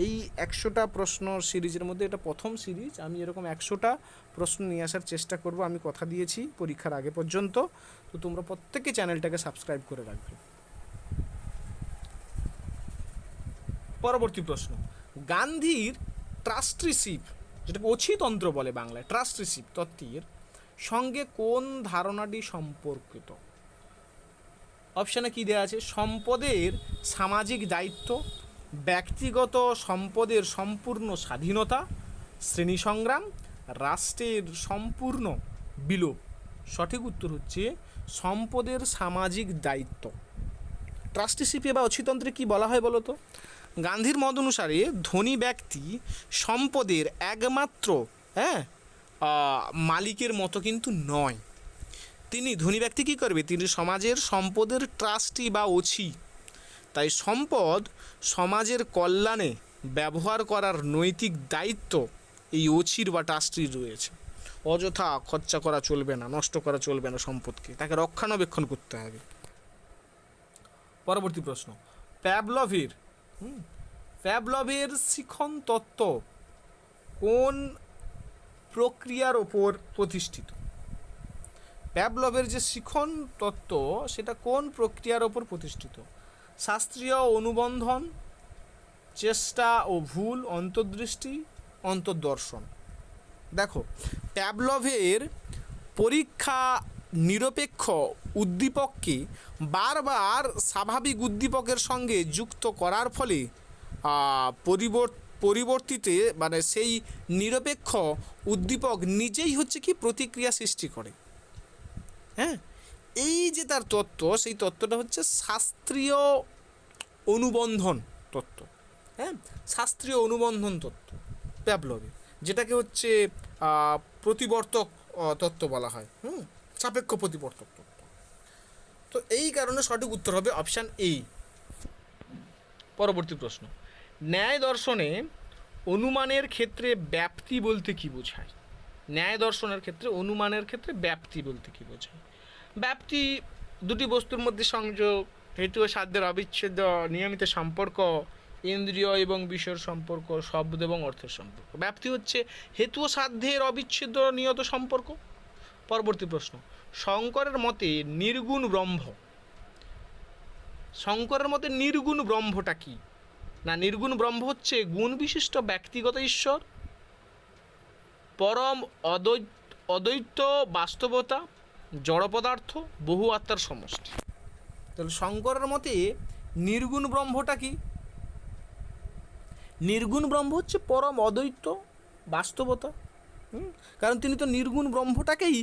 এই 100টা প্রশ্ন সিরিজের মধ্যে এটা প্রথম সিরিজ। আমি এরকম 100টা প্রশ্ন নিয়ে আসার চেষ্টা করব, আমি কথা দিয়েছি পরীক্ষার আগে পর্যন্ত। তো তোমরা প্রত্যেকে চ্যানেলটাকে সাবস্ক্রাইব করে রাখবে। পরবর্তী প্রশ্ন, গান্ধীর ট্রাস্টিশিপ, যেটাকে অছিতন্ত্র বলে বাংলায়, ট্রাস্টিশিপ তত্ত্বের সঙ্গে কোন ধারণাটি সম্পর্কিত? অপশানে কি দেওয়া আছে? সম্পদের সামাজিক দায়িত্ব, ব্যক্তিগত সম্পদের সম্পূর্ণ স্বাধীনতা, শ্রেণী সংগ্রাম, রাষ্ট্রের সম্পূর্ণ বিলোপ। সঠিক উত্তর হচ্ছে সম্পদের সামাজিক দায়িত্ব। ট্রাস্টিশিপে বা অছিতন্ত্রে কি বলা হয় বলো তো? গান্ধীর মত অনুসারে ধনী ব্যক্তি সম্পদের একমাত্র মালিকের মতো কিন্তু নয়। তিনি ধনী ব্যক্তি কী করবে? তিনি সমাজের সম্পদের ট্রাস্টি বা অছি। তাই সম্পদ সমাজের কল্যাণে ব্যবহার করার নৈতিক দায়িত্ব এই অছির বা ট্রাস্টির রয়েছে। অযথা খরচা করা চলবে না, নষ্ট করা চলবে না সম্পদকে, তাকে রক্ষণাবেক্ষণ করতে হবে। পরবর্তী প্রশ্ন, প্যাভলভের শিখন তত্ত্ব কোন প্রক্রিয়ার ওপর প্রতিষ্ঠিত? প্যাভলভের যে শিখন তত্ত্ব সেটা কোন প্রক্রিয়ার ওপর প্রতিষ্ঠিত? শাস্ত্রীয় অনুবন্ধন, চেষ্টা ও ভুল, অন্তর্দৃষ্টি, অন্তর্দর্শন। দেখো, প্যাভলভের পরীক্ষা নিরপেক্ষ উদ্দীপককে বারবার স্বাভাবিক উদ্দীপকের সঙ্গে যুক্ত করার ফলে পরিবর্তিতে মানে সেই নিরপেক্ষ উদ্দীপক নিজেই হচ্ছে কি প্রতিক্রিয়া সৃষ্টি করে। হ্যাঁ, এই যে তার তত্ত্ব, সেই তত্ত্বটা হচ্ছে শাস্ত্রীয় অনুবন্ধন তত্ত্ব। হ্যাঁ, শাস্ত্রীয় অনুবন্ধন তত্ত্ব প্যাভলভের, যেটাকে হচ্ছে প্রতিবর্তক তত্ত্ব বলা হয়। সাপেক্ষ প্রতিবর্তক তত্ত্ব। তো এই কারণে সঠিক উত্তর হবে অপশান এ। পরবর্তী প্রশ্ন, ন্যায় দর্শনে অনুমানের ক্ষেত্রে ব্যাপ্তি বলতে কি বোঝায়? ন্যায় দর্শনের ক্ষেত্রে অনুমানের ক্ষেত্রে ব্যাপ্তি বলতে কি বোঝায়? ব্যাপ্তি দুটি বস্তুর মধ্যে সংযোগ, হেতু ও সাধ্যের অবিচ্ছেদ্য নিয়মিত সম্পর্ক, ইন্দ্রিয় এবং বিষয়ের সম্পর্ক, শব্দ এবং অর্থের সম্পর্ক। ব্যাপ্তি হচ্ছে হেতু ও সাধ্যের অবিচ্ছেদ্য নিয়ত সম্পর্ক। পরবর্তী প্রশ্ন, শঙ্করের মতে নির্গুণ ব্রহ্ম, শঙ্করের মতে নির্গুণ ব্রহ্মটা কি? না, নির্গুণ ব্রহ্ম হচ্ছে গুণ বিশিষ্ট ব্যক্তিগত ঈশ্বর, পরম অদ্বৈত বাস্তবতা, জড় পদার্থ, বহু আত্মার সমষ্টি। তাহলে শঙ্করের মতে নির্গুণ ব্রহ্মটা কি? নির্গুণ ব্রহ্ম হচ্ছে পরম অদ্বৈত বাস্তবতা, কারণ তিনি তো নির্গুণ ব্রহ্মটাকেই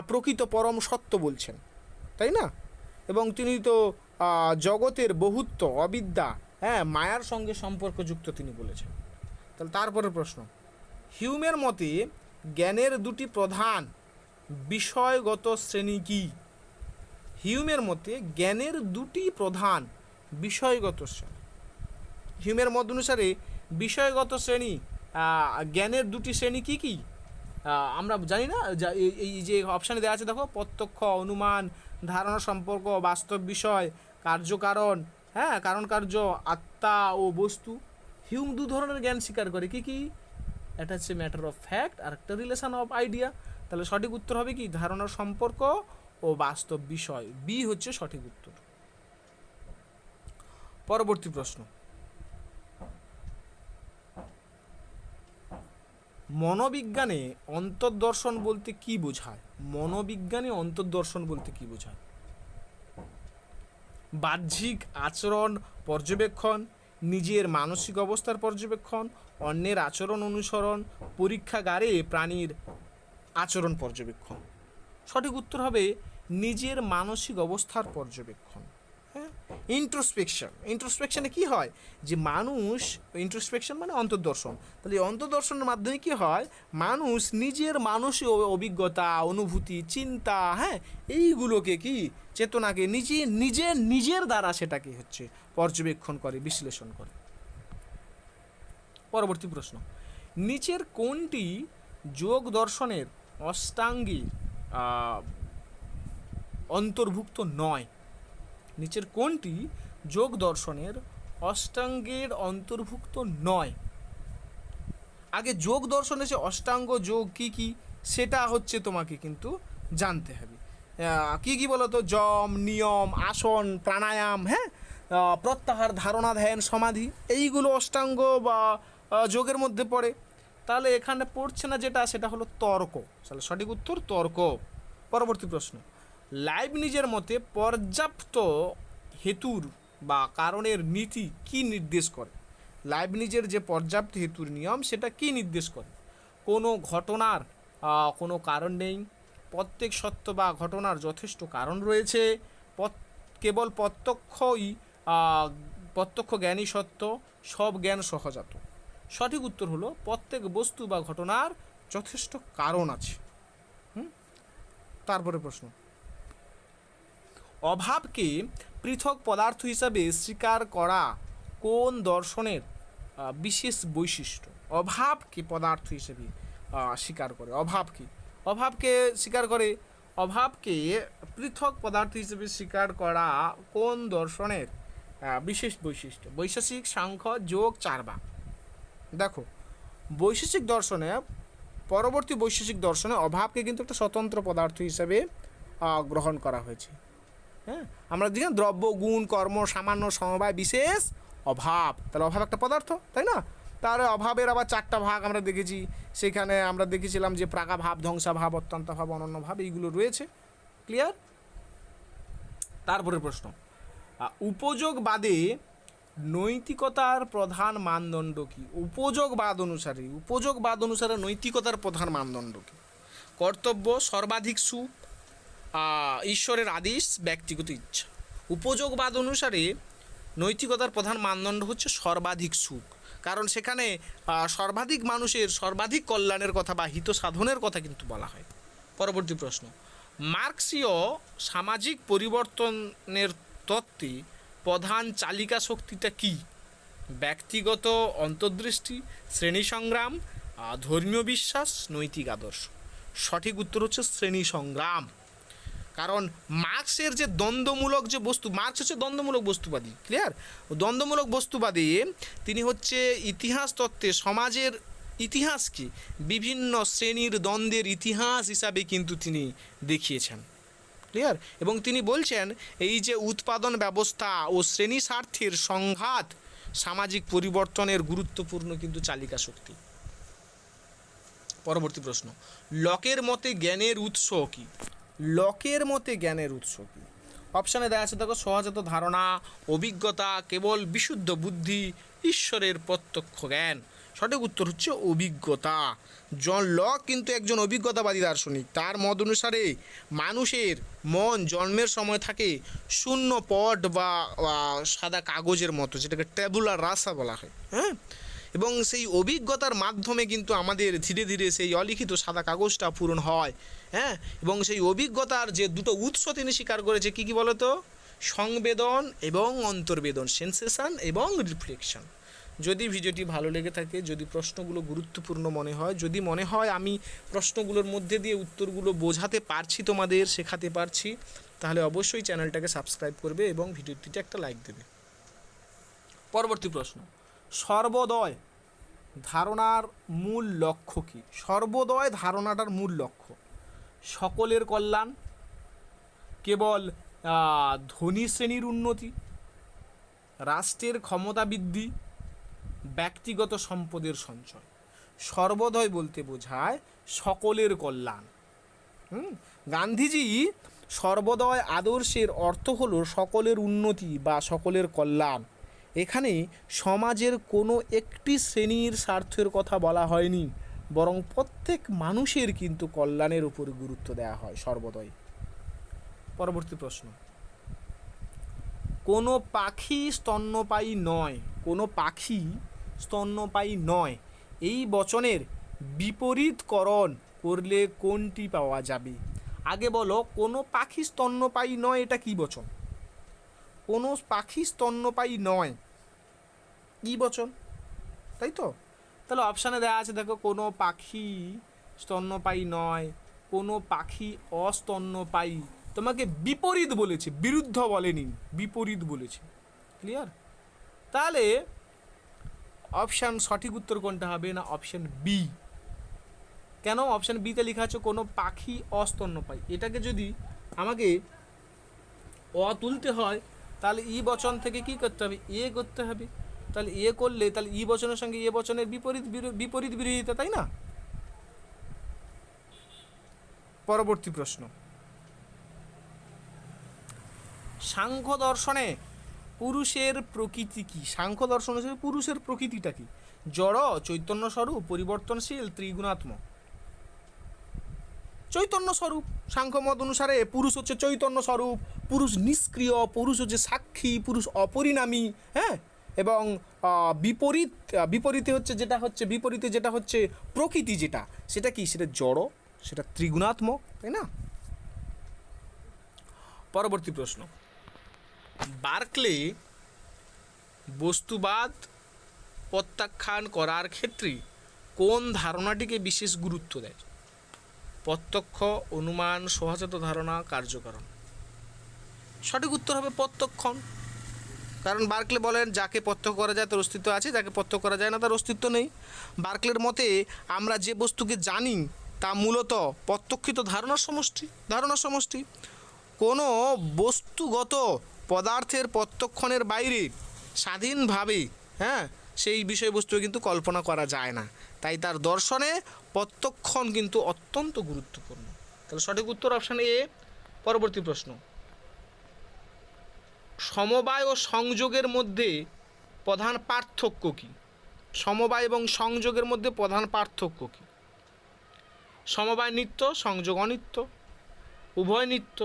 প্রকৃত পরম সত্য বলছেন, তাই না? এবং তিনি তো জগতের বহুত্ব, অবিদ্যা, হ্যাঁ, মায়ার সঙ্গে সম্পর্কযুক্ত তিনি বলেছেন। তাহলে তারপরে প্রশ্ন, হিউমের মতে জ্ঞানের দুটি প্রধান বিষয়গত শ্রেণী কি? হিউমের মতে জ্ঞানের দুটি প্রধান বিষয়গত শ্রেণী। হিউমের মত অনুসারে বিষয়গত শ্রেণী, জ্ঞানের দুটি শ্রেণী কি কি? আমরা জানি না, এই যে অপশানে দেওয়া আছে দেখো, প্রত্যক্ষ, অনুমান, ধারণা, সম্পর্ক, বাস্তব বিষয়, কার্যকারণ, হ্যাঁ, কারণ কার্য, আত্মা ও বস্তু। হিউম দু ধরনের জ্ঞান স্বীকার করে, কি কি? এটা হচ্ছে ম্যাটার অফ ফ্যাক্ট আর একটা রিলেশন অফ আইডিয়া। তাহলে সঠিক উত্তর হবে কি? ধারণার সম্পর্ক ও বাস্তব বিষয়, বি হচ্ছে সঠিক উত্তর। পরবর্তী প্রশ্ন, মনোবিজ্ঞানে অন্তর্দর্শন বলতে কি বোঝায়? মনোবিজ্ঞানে অন্তর্দর্শন বলতে কি বোঝায়? বাহ্যিক আচরণ পর্যবেক্ষণ, নিজের মানসিক অবস্থার পর্যবেক্ষণ, অন্যের আচরণ অনুসরণ, পরীক্ষাগারে প্রাণীর আচরণ পর্যবেক্ষণ। সঠিক উত্তর হবে নিজের মানসিক অবস্থার পর্যবেক্ষণ। হ্যাঁ, ইন্ট্রোস্পেকশনে কি হয় যে মানুষ, ইন্ট্রোস্পেকশন মানে অন্তর্দর্শন, তাহলে অন্তর্দর্শনের মাধ্যমে কি হয়, মানুষ নিজের মানসিক অভিজ্ঞতা, অনুভূতি, চিন্তা, হ্যাঁ, এইগুলোকে কি, চেতনাকে নিজের দ্বারা সেটাকে হচ্ছে পর্যবেক্ষণ করে, বিশ্লেষণ করে। পরবর্তী প্রশ্ন, নিচের কোনটি যোগ দর্শনের অষ্টাঙ্গী অন্তর্ভুক্ত নয়? নিচের কোনটি যোগ দর্শনের অষ্টাঙ্গের অন্তর্ভুক্ত নয়? আগে যোগ দর্শনে যে অষ্টাঙ্গ যোগ কি কি সেটা হচ্ছে তোমাকে কিন্তু জানতে হবে। কি কি বলো তো? যম, নিয়ম, আসন, প্রাণায়াম, হ্যাঁ, প্রত্যাহার, ধারণা, ধ্যান, সমাধি, এইগুলো অষ্টাঙ্গ বা যোগের মধ্যে পড়ে। তাহলে এখানে পড়ছে না যেটা, সেটা হলো তর্ক। তাহলে সঠিক উত্তর তর্ক। পরবর্তী প্রশ্ন, লাইবনিজের মতে পর্যাপ্ত হেতুর বা কারণের নীতি কি নির্দেশ করে? লাইবনিজের যে পর্যাপ্ত হেতুর নিয়ম সেটা কি নির্দেশ করে? কোনো ঘটনার কোনো কারণ নেই, প্রত্যেক সত্য বা ঘটনার যথেষ্ট কারণ রয়েছে, কেবল প্রত্যক্ষ জ্ঞানই সত্য, সব জ্ঞান সহজাত। সঠিক উত্তর হলো প্রত্যেক বস্তু বা ঘটনার যথেষ্ট কারণ আছে। তারপরে প্রশ্ন, অভাবকে পৃথক পদার্থ হিসাবে স্বীকার করা কোন দর্শনের বিশেষ বৈশিষ্ট্য? অভাবকে পদার্থ হিসেবে স্বীকার করে, অভাবকে স্বীকার করে, অভাবকে পৃথক পদার্থ হিসেবে স্বীকার করা কোন দর্শনের বিশেষ বৈশিষ্ট্য? বৈশেষিক, সাংখ্য, যোগ, চার্বাক। দেখো, বৈশেষিক দর্শনে, পরবর্তী বৈশেষিক দর্শনে অভাবকে কিন্তু একটা স্বতন্ত্র পদার্থ হিসাবে গ্রহণ করা হয়েছে। হ্যাঁ, আমরা দেখি দ্রব্য, গুণ, কর্ম, সামান্য, সমবায়, বিশেষ, অভাব। তাহলে অভাব একটা পদার্থ, তাই না? তার অভাবের আবার চারটা ভাগ আমরা দেখেছি। সেখানে আমরা দেখেছিলাম যে প্রাগাভাব, ধ্বংসাভাব, অত্যন্তাভাব, অনন্যভাব, এইগুলো রয়েছে। ক্লিয়ার? তারপরে প্রশ্ন, উপযোগবাদে নৈতিকতার প্রধান মানদণ্ড কি? উপযোগবাদ অনুসারে নৈতিকতার প্রধান মানদণ্ড কি? কর্তব্য, সর্বাধিক সুখ, ঈশ্বরের আদেশ, ব্যক্তিগত ইচ্ছা। উপযোগবাদ অনুসারে নৈতিকতার প্রধান মানদণ্ড হচ্ছে সর্বাধিক সুখ, কারণ সেখানে সর্বাধিক মানুষের সর্বাধিক কল্যাণের কথা বা হিত সাধনের কথা কিন্তু বলা হয়। পরবর্তী প্রশ্ন, মার্ক্সীয় সামাজিক পরিবর্তনের তত্ত্বে প্রধান চালিকা শক্তিটা কি? ব্যক্তিগত অন্তর্দৃষ্টি, শ্রেণী সংগ্রাম, ধর্মীয় বিশ্বাস, নৈতিক আদর্শ। সঠিক উত্তর হচ্ছে শ্রেণী সংগ্রাম। কারণ মার্ক্সের যে দ্বন্দ্বমূলক যে বস্তু, মার্ক্স হচ্ছে দ্বন্দ্বমূলক বস্তুবাদী। ক্লিয়ার? দ্বন্দ্বমূলক বস্তুবাদী তিনি হচ্ছে ইতিহাস তত্ত্বে সমাজের ইতিহাসকে বিভিন্ন শ্রেণীর দ্বন্দ্বের ইতিহাস হিসাবে কিন্তু তিনি দেখিয়েছেন। ক্লিয়ার? এবং তিনি বলছেন এই যে উৎপাদন ব্যবস্থা ও শ্রেণী স্বার্থের সংঘাত সামাজিক পরিবর্তনের গুরুত্বপূর্ণ কিন্তু চালিকা শক্তি। পরবর্তী প্রশ্ন, লকের মতে জ্ঞানের উৎস কি? লকের মতে জ্ঞানের উৎস কি? অপশানে দেওয়া আছে দেখো, সহজাত ধারণা, অভিজ্ঞতা, কেবল বিশুদ্ধ বুদ্ধি, ঈশ্বরের প্রত্যক্ষ জ্ঞান। সঠিক উত্তর হচ্ছে অভিজ্ঞতা। জন লক কিন্তু একজন অভিজ্ঞতাবাদী দার্শনিক। তার মত অনুসারে মানুষের মন জন্মের সময় থাকে শূন্য পট বা সাদা কাগজের মতো, যেটাকে ট্যাবুলার রাসা বলা হয়। হ্যাঁ, এবং সেই অভিজ্ঞতার মাধ্যমে কিন্তু আমাদের ধীরে ধীরে সেই অলিখিত সাদা কাগজটা পূরণ হয়। হ্যাঁ, এবং সেই অভিজ্ঞতার যে দুটো উৎস তিনি স্বীকার করেছে, কী কী বলতো? সংবেদন এবং অন্তর্বেদন, সেন্সেশন এবং রিফ্লেকশন। যদি ভিডিওটি ভালো লেগে থাকে, যদি প্রশ্নগুলো গুরুত্বপূর্ণ মনে হয়, যদি মনে হয় আমি প্রশ্নগুলোর মধ্যে দিয়ে উত্তরগুলো বোঝাতে পারছি, তোমাদের শেখাতে পারছি, তাহলে অবশ্যই চ্যানেলটাকে সাবস্ক্রাইব করবে এবং ভিডিওটিতে একটা লাইক দেবে। পরবর্তী প্রশ্ন, সর্বোদয় ধারণার মূল লক্ষ্য কী? সর্বোদয় ধারণাটার মূল লক্ষ্য সকলের কল্যাণ, কেবল ধনী শ্রেণীর উন্নতি, রাষ্ট্রের ক্ষমতা বৃদ্ধি, ব্যক্তিগত সম্পদের সঞ্চয়। সর্বোদয় বলতে বোঝায় সকলের কল্যাণ। গান্ধীজি সর্বোদয় আদর্শের অর্থ হলো সকলের উন্নতি বা সকলের কল্যাণ। এখানে সমাজের কোনো একটি শ্রেণীর স্বার্থের কথা বলা হয়নি, বরং প্রত্যেক মানুষের কিন্তু কল্যাণের উপর গুরুত্ব দেওয়া হয় সর্বোদয়। পরবর্তী প্রশ্ন, কোনো পাখি স্তন্যপায়ী নয়, কোনো পাখি স্তন্যপায়ী নয় এই বচনের বিপরীতকরণ করলে কোনটি পাওয়া যাবে? আগে বলো, কোনো পাখি স্তন্যপায়ী নয় এটা কি বচন? কোনো পাখি স্তন্যপায়ী নয় কি বচন, তাই তো? তাহলে অপশানে দেওয়া আছে, দেখো, কোনো পাখি স্তন্যপায়ী নয়, কোনো পাখি অস্তন্যপায়ী। তোমাকে বিপরীত বলেছে, বিরুদ্ধ বলেনি, বিপরীত বলেছে। ক্লিয়ার? তাহলে অপশান সঠিক উত্তর কোনটা হবে? না, অপশান বি। কেন? অপশান বিতে লেখা আছে কোনো পাখি অস্তন্যপায়ী। এটাকে যদি আমাকে তুলতে হয়, তাহলে ই বচন থেকে কি করতে হবে? এ করতে হবে। তাহলে এ করলে তাহলে ই বচনের সঙ্গে এ বচনের বিপরীত বিরোধিতা, তাই না? পরবর্তী প্রশ্ন, সাংখ্য দর্শনে পুরুষের প্রকৃতি কি? সাংখ্য দর্শন হিসেবে পুরুষের প্রকৃতিটা কি? জড়, চৈতন্য স্বরূপ, পরিবর্তনশীল, ত্রিগুণাত্মক। চৈতন্য স্বরূপ। সাংখ্য মত অনুসারে পুরুষ হচ্ছে চৈতন্য স্বরূপ, পুরুষ নিষ্ক্রিয়, পুরুষ হচ্ছে সাক্ষী, পুরুষ অপরিণামী। হ্যাঁ, এবং বিপরীতে যেটা হচ্ছে প্রকৃতি, যেটা সেটা কি? সেটা জড়, সেটা ত্রিগুণাত্মক, তাই না? পরবর্তী প্রশ্ন, বার্কলে বস্তুবাদ প্রত্যাখ্যান করার ক্ষেত্রে কোন ধারণাটিকে বিশেষ গুরুত্ব দেয়? প্রত্যক্ষ, অনুমান, সহজাত ধারণা, কার্যকারণ। সঠিক উত্তর হবে প্রত্যক্ষণ। কারণ বার্কলে বলেন যাকে প্রত্যক্ষ করা যায় তার অস্তিত্ব আছে, যাকে প্রত্যক্ষ করা যায় না তার অস্তিত্ব নেই। বার্কলের মতে আমরা যে বস্তুকে জানি তা মূলত প্রত্যক্ষিত ধারণার সমষ্টি। কোনো বস্তুগত পদার্থের প্রত্যক্ষণের বাইরে স্বাধীনভাবে সেই বিষয়বস্তু কিন্তু কল্পনা করা যায় না। তাই তার দর্শনে প্রত্যক্ষণ কিন্তু অত্যন্ত গুরুত্বপূর্ণ। তাহলে সঠিক উত্তর অপশান এ। পরবর্তী প্রশ্ন, সমবায় ও সংযোগের মধ্যে প্রধান পার্থক্য কী? সমবায় এবং সংযোগের মধ্যে প্রধান পার্থক্য কী? সমবায় নিত্য, সংযোগ অনিত্য, উভয় নিত্য,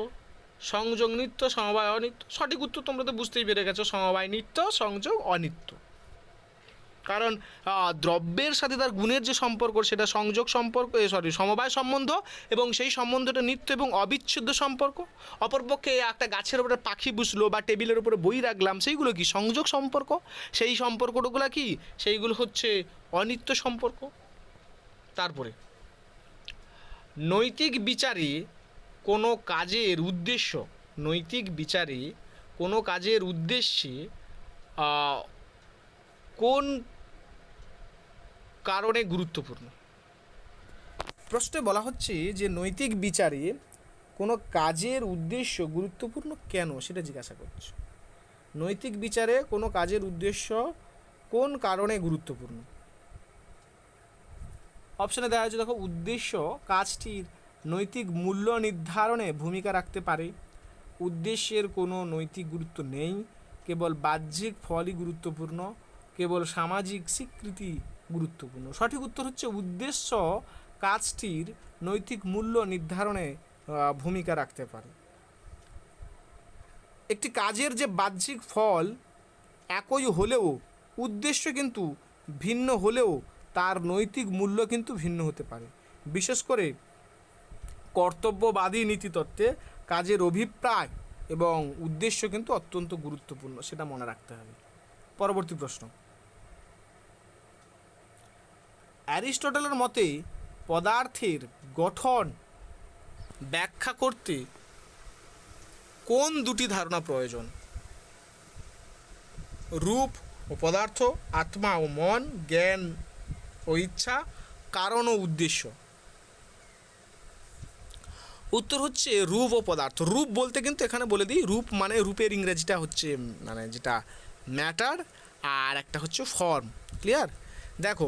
সংযোগ নিত্য, সমবায় অনিত্য। সঠিক উত্তর তোমরা তো বুঝতেই পেরে গেছো, সমবায় নিত্য, সংযোগ অনিত্য। কারণ দ্রব্যের সাথে তার গুণের যে সম্পর্ক সেটা সমবায় সম্বন্ধ, এবং সেই সম্বন্ধটা নিত্য এবং অবিচ্ছেদ্য সম্পর্ক। অপরপক্ষে একটা গাছের উপরে পাখি বসলো বা টেবিলের উপরে বই রাখলাম, সেইগুলো কি? সংযোগ সম্পর্ক। সেই সম্পর্কগুলো কি? সেইগুলো হচ্ছে অনিত্য সম্পর্ক। তারপরে নৈতিক বিচারে কোনো কাজের উদ্দেশ্যে কোন কারণে গুরুত্বপূর্ণ? প্রশ্নে বলা হচ্ছে যে নৈতিক বিচারে কোনো কাজের উদ্দেশ্য গুরুত্বপূর্ণ কেন, সেটা জিজ্ঞাসা করছে। নৈতিক বিচারে কোনো কাজের উদ্দেশ্য কোন কারণে গুরুত্বপূর্ণ? অপশানে দেওয়া হয়েছে, দেখো, উদ্দেশ্য কাজটির নৈতিক মূল্য নির্ধারণে ভূমিকা রাখতে পারে, উদ্দেশ্যের কোনো নৈতিক গুরুত্ব নেই, কেবল বাহ্যিক ফলই গুরুত্বপূর্ণ, কেবল সামাজিক স্বীকৃতি গুরুত্বপূর্ণ। সঠিক উত্তর হচ্ছে উদ্দেশ্য কাজটির নৈতিক মূল্য নির্ধারণে ভূমিকা রাখতে পারে। একটি কাজের যে বাহ্যিক ফল একই হলেও উদ্দেশ্য কিন্তু ভিন্ন হলেও তার নৈতিক মূল্য কিন্তু ভিন্ন হতে পারে। বিশেষ করে কর্তব্যবাদী নীতিতত্ত্বে কাজের অভিপ্রায় এবং উদ্দেশ্য কিন্তু অত্যন্ত গুরুত্বপূর্ণ, সেটা মনে রাখতে হবে। পরবর্তী প্রশ্ন, অ্যারিস্টটলের মতে পদার্থের গঠন ব্যাখ্যা করতে কোন দুটি ধারণা প্রয়োজন? রূপ ও পদার্থ, আত্মা ও মন, জ্ঞান ও ইচ্ছা, কারণ ও উদ্দেশ্য। উত্তর হচ্ছে রূপ ও পদার্থ। রূপ বলতে কিন্তু এখানে বলে দিই, রূপ মানে রূপের ইংরেজিটা হচ্ছে মানে যেটা ম্যাটার, আর একটা হচ্ছে ফর্ম। ক্লিয়ার? দেখো,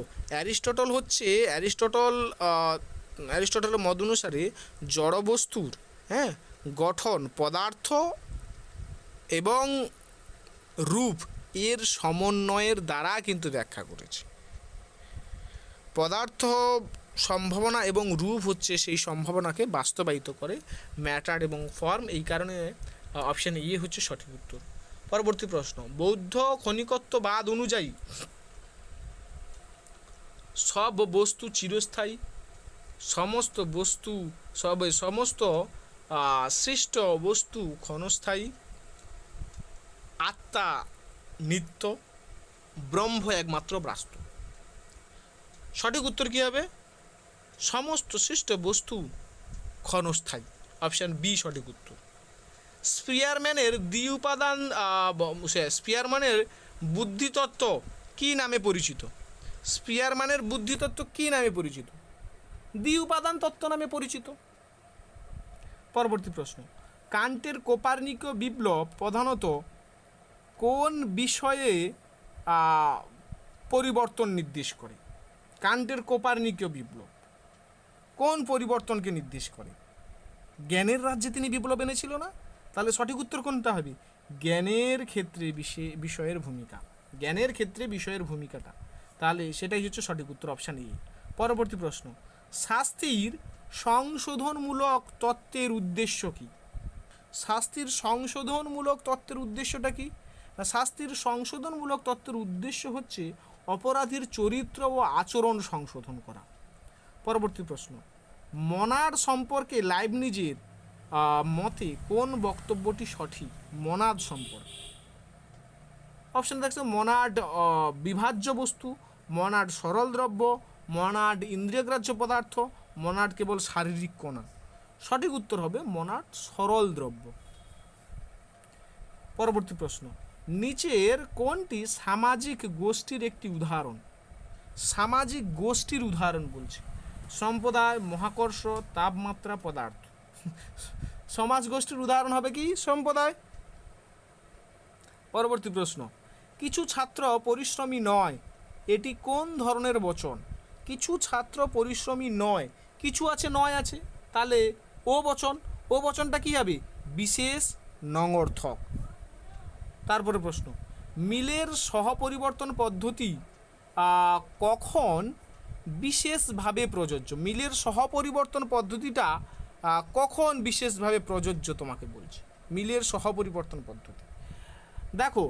অ্যারিস্টটলের মত অনুসারে জড়বস্তুর গঠন পদার্থ এবং রূপ এর সমন্বয়ের দ্বারা কিন্তু ব্যাখ্যা করেছে। পদার্থ সম্ভাবনা এবং রূপ হচ্ছে সেই সম্ভাবনাকে বাস্তবায়িত করে, ম্যাটার এবং ফর্ম। এই কারণে অপশান ই হচ্ছে সঠিক উত্তর। পরবর্তী প্রশ্ন, বৌদ্ধ ক্ষণিকত্ববাদ অনুযায়ী সব বস্তু চিরস্থায়ী, সমস্ত সৃষ্ট বস্তু ক্ষণস্থায়ী, আত্মা নিত্য, ব্রহ্ম একমাত্র বাস্তব। সঠিক উত্তর কী হবে? সমস্ত সৃষ্ট বস্তু ক্ষণস্থায়ী। অপশান বি সঠিক উত্তর। স্পিয়ারম্যানের বুদ্ধিতত্ত্ব কী নামে পরিচিত? স্পিয়ারম্যানের বুদ্ধিতত্ত্ব কী নামে পরিচিত? দ্বি-উপাদান তত্ত্ব নামে পরিচিত। পরবর্তী প্রশ্ন, কান্টের কোপার্নিকীয় বিপ্লব প্রধানত কোন বিষয়ে পরিবর্তন নির্দেশ করে? কান্টের কোপার্নিকীয় বিপ্লব কোন পরিবর্তনকে নির্দেশ করে? জ্ঞানের রাজ্যে তিনি বিপ্লব এনেছিল না? তাহলে সঠিক উত্তর কোনটা হবে? জ্ঞানের ক্ষেত্রে বিষয়ের ভূমিকা, জ্ঞানের ক্ষেত্রে বিষয়ের ভূমিকাটা, তাহলে সেটাই হচ্ছে সঠিক উত্তর, অপশান এ। পরবর্তী প্রশ্ন, শাস্তির সংশোধনমূলক তত্ত্বের উদ্দেশ্য কী? শাস্তির সংশোধনমূলক তত্ত্বের উদ্দেশ্যটা কি? শাস্তির সংশোধনমূলক তত্ত্বের উদ্দেশ্য হচ্ছে অপরাধীর চরিত্র ও আচরণ সংশোধন করা। পরবর্তী প্রশ্ন, মনাড সম্পর্কে লাইবনিজের মতে কোন বক্তব্যটি সঠিক? মনাড সম্পর্কে অপশান থাকছে মনাড বিভাজ্য বস্তু, মনাড সরল দ্রব্য, মনাড ইন্দ্রিয়গ্রাহ্য পদার্থ, মনাড কেবল শারীরিক কণা। সঠিক উত্তর হবে মনাড সরল দ্রব্য। পরবর্তী প্রশ্ন, নিচের কোনটি সামাজিক গোষ্ঠীর একটি উদাহরণ? সামাজিক গোষ্ঠীর উদাহরণ বলছে সম্প্রদায়, মহাকর্ষ, তাপমাত্রা, পদার্থ। সমাজ গোষ্ঠীর উদাহরণ হবে কি? সম্প্রদায়। পরবর্তী প্রশ্ন, কিছু ছাত্র পরিশ্রমী নয়, এটি কোন ধরনের বচন? কিছু ছাত্র পরিশ্রমী নয়, কিছু আছে নয় আছে, তাহলে ও বচন। ও বচনটা কী হবে? বিশেষ নঙর্থক। তারপরে প্রশ্ন, মিলের সহপরিবর্তন পদ্ধতি কখন বিশেষভাবে প্রযোজ্য? মিলের সহপরিবর্তন পদ্ধতিটা কখন বিশেষভাবে প্রযোজ্য তোমাকে বলছি। মিলের সহপরিবর্তন পদ্ধতি, দেখো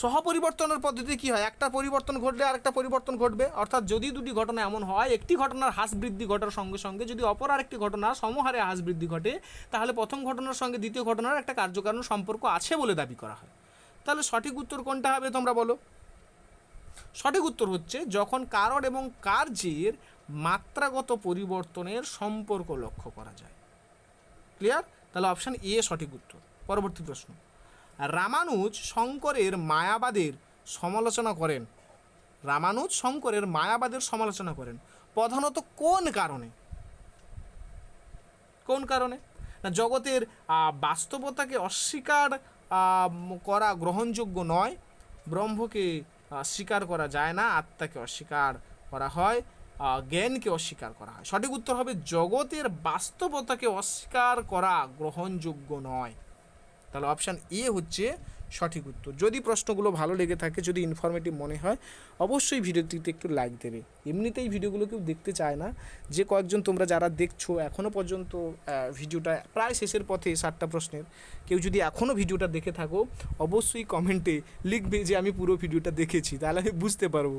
সহপরিবর্তনের পদ্ধতি কী হয়? একটা পরিবর্তন ঘটলে আরেকটা পরিবর্তন ঘটবে, অর্থাৎ যদি দুটি ঘটনা এমন হয়, একটি ঘটনার হ্রাস বৃদ্ধি ঘটার সঙ্গে সঙ্গে যদি অপর আরেকটি ঘটনার সমহারে হ্রাস বৃদ্ধি ঘটে, তাহলে প্রথম ঘটনার সঙ্গে দ্বিতীয় ঘটনার একটা কার্যকারণ সম্পর্ক আছে বলে দাবি করা হয়। তাহলে সঠিক উত্তর কোনটা হবে তোমরা বলো? সঠিক উত্তর হচ্ছে যখন কারণ এবং কার্যের মাত্রাগত পরিবর্তনের সম্পর্ক লক্ষ্য করা যায়। ক্লিয়ার? তাহলে অপশান এ সঠিক উত্তর। পরবর্তী প্রশ্ন, রামানুজ শঙ্করের মায়াবাদের সমালোচনা করেন। রামানুজ শঙ্করের মায়াবাদের সমালোচনা করেন প্রধানত কোন কারণে? কোন কারণে? না, জগতের বাস্তবতাকে অস্বীকার করা গ্রহণযোগ্য নয়, ব্রহ্মকে স্বীকার করা যায় না, আত্মাকে অস্বীকার করা হয়, জ্ঞানকে অস্বীকার করা হয়। সঠিক উত্তর হবে জগতের বাস্তবতাকে অস্বীকার করা গ্রহণযোগ্য নয়। তাহলে অপশান এ হচ্ছে সঠিক উত্তর। যদি প্রশ্নগুলো ভালো লেগে থাকে, যদি ইনফরমেটিভ মনে হয়, অবশ্যই ভিডিওটিতে একটু লাইক দেবে। এমনিতেই ভিডিওগুলো কেউ দেখতে চায় না, যে কয়েকজন তোমরা যারা দেখছো এখনও পর্যন্ত ভিডিওটা প্রায় শেষের পথে 7টা প্রশ্নের, কেউ যদি এখনও ভিডিওটা দেখে থাকো অবশ্যই কমেন্টে লিখবে যে আমি পুরো ভিডিওটা দেখেছি, তাহলে আমি বুঝতে পারবো।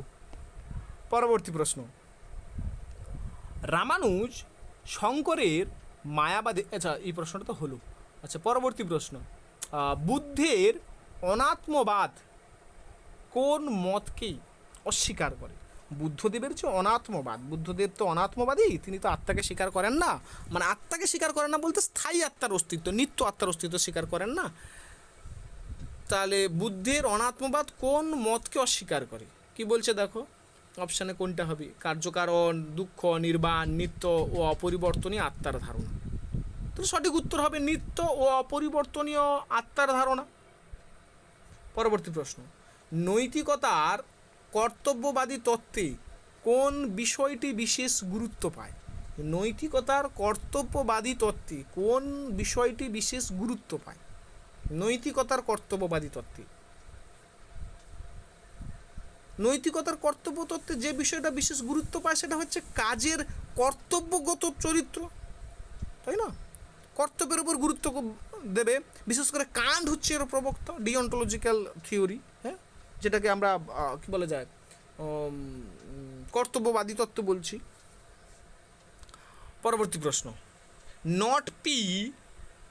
পরবর্তী প্রশ্ন, রামানুজ শঙ্করের মায়াবাদী, আচ্ছা এই প্রশ্নটা তো হলো। আচ্ছা পরবর্তী প্রশ্ন, বুদ্ধের অনাত্মবাদ কোন মতকেই অস্বীকার করে? বুদ্ধদেবের যে অনাত্মবাদ, বুদ্ধদেব তো অনাত্মবাদী, তিনি তো আত্মাকে স্বীকার করেন না, মানে আত্মাকে স্বীকার করেন না বলতে স্থায়ী আত্মার অস্তিত্ব, নিত্য আত্মার অস্তিত্ব স্বীকার করেন না। তাহলে বুদ্ধের অনাত্মবাদ কোন মতকে অস্বীকার করে? কি বলছে দেখো, অপশানে কোনটা হবে? কার্যকারণ, দুঃখ, নির্বাণ, নিত্য ও অপরিবর্তনীয় আত্মার ধারণা। তো সঠিক উত্তর হবে নিত্য ও অপরিবর্তনীয় আত্মার ধারণা। পরবর্তী প্রশ্ন, নৈতিকতার কর্তব্যবাদী তত্ত্বে কোন বিষয়টি বিশেষ গুরুত্ব পায়? নৈতিকতার কর্তব্যবাদী তত্ত্বে কোন বিষয়টি বিশেষ গুরুত্ব পায়? নৈতিকতার কর্তব্যবাদী তত্ত্বে, নৈতিকতার কর্তব্য তত্ত্বে যে বিষয়টা বিশেষ গুরুত্ব পায় সেটা হচ্ছে কাজের কর্তব্যগত চরিত্র, তাই না? কর্তব্যের উপর গুরুত্ব দেবে, বিশেষ করে কান্ট হচ্ছে এর প্রবক্তা, ডিওন্টোলজিক্যাল থিওরি, হ্যাঁ, যেটাকে আমরা কি বলা যায় কর্তব্যবাদী তত্ত্ব বলছি। পরবর্তী প্রশ্ন, নট পি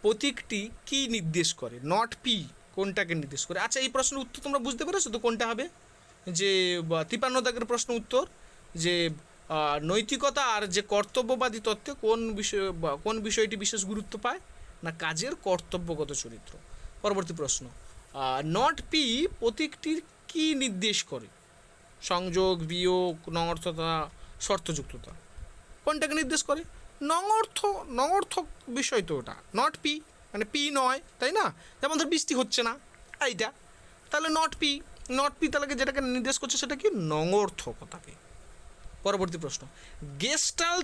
প্রতীকটি কি নির্দেশ করে? নট পি কোনটাকে নির্দেশ করে? আচ্ছা এই প্রশ্নের উত্তর তোমরা বুঝতে পেরেছো তো কোনটা হবে? যে 53 দাগের প্রশ্ন উত্তর, যে নৈতিকতা আর যে কর্তব্যবাদী তত্ত্বে কোন বিষয়টি বিশেষ গুরুত্ব পায় না কাজের কর্তব্যগত চরিত্র। পরবর্তী প্রশ্ন, নট পি প্রতীকটির কি নির্দেশ করে? সংযোগ, বিয়োগ, নঙর্থতা, শর্তযুক্ততা, কোনটাকে নির্দেশ করে? নঙর্থক বিষয় তো ওটা, নট পি মানে পি নয়, তাই না? যেমন ধর বৃষ্টি হচ্ছে না, এইটা, তাহলে নট পি তাহলে যেটাকে নির্দেশ করছে সেটা কি? নঙর্থকতাকে। পরবর্তী প্রশ্ন, গেস্টাল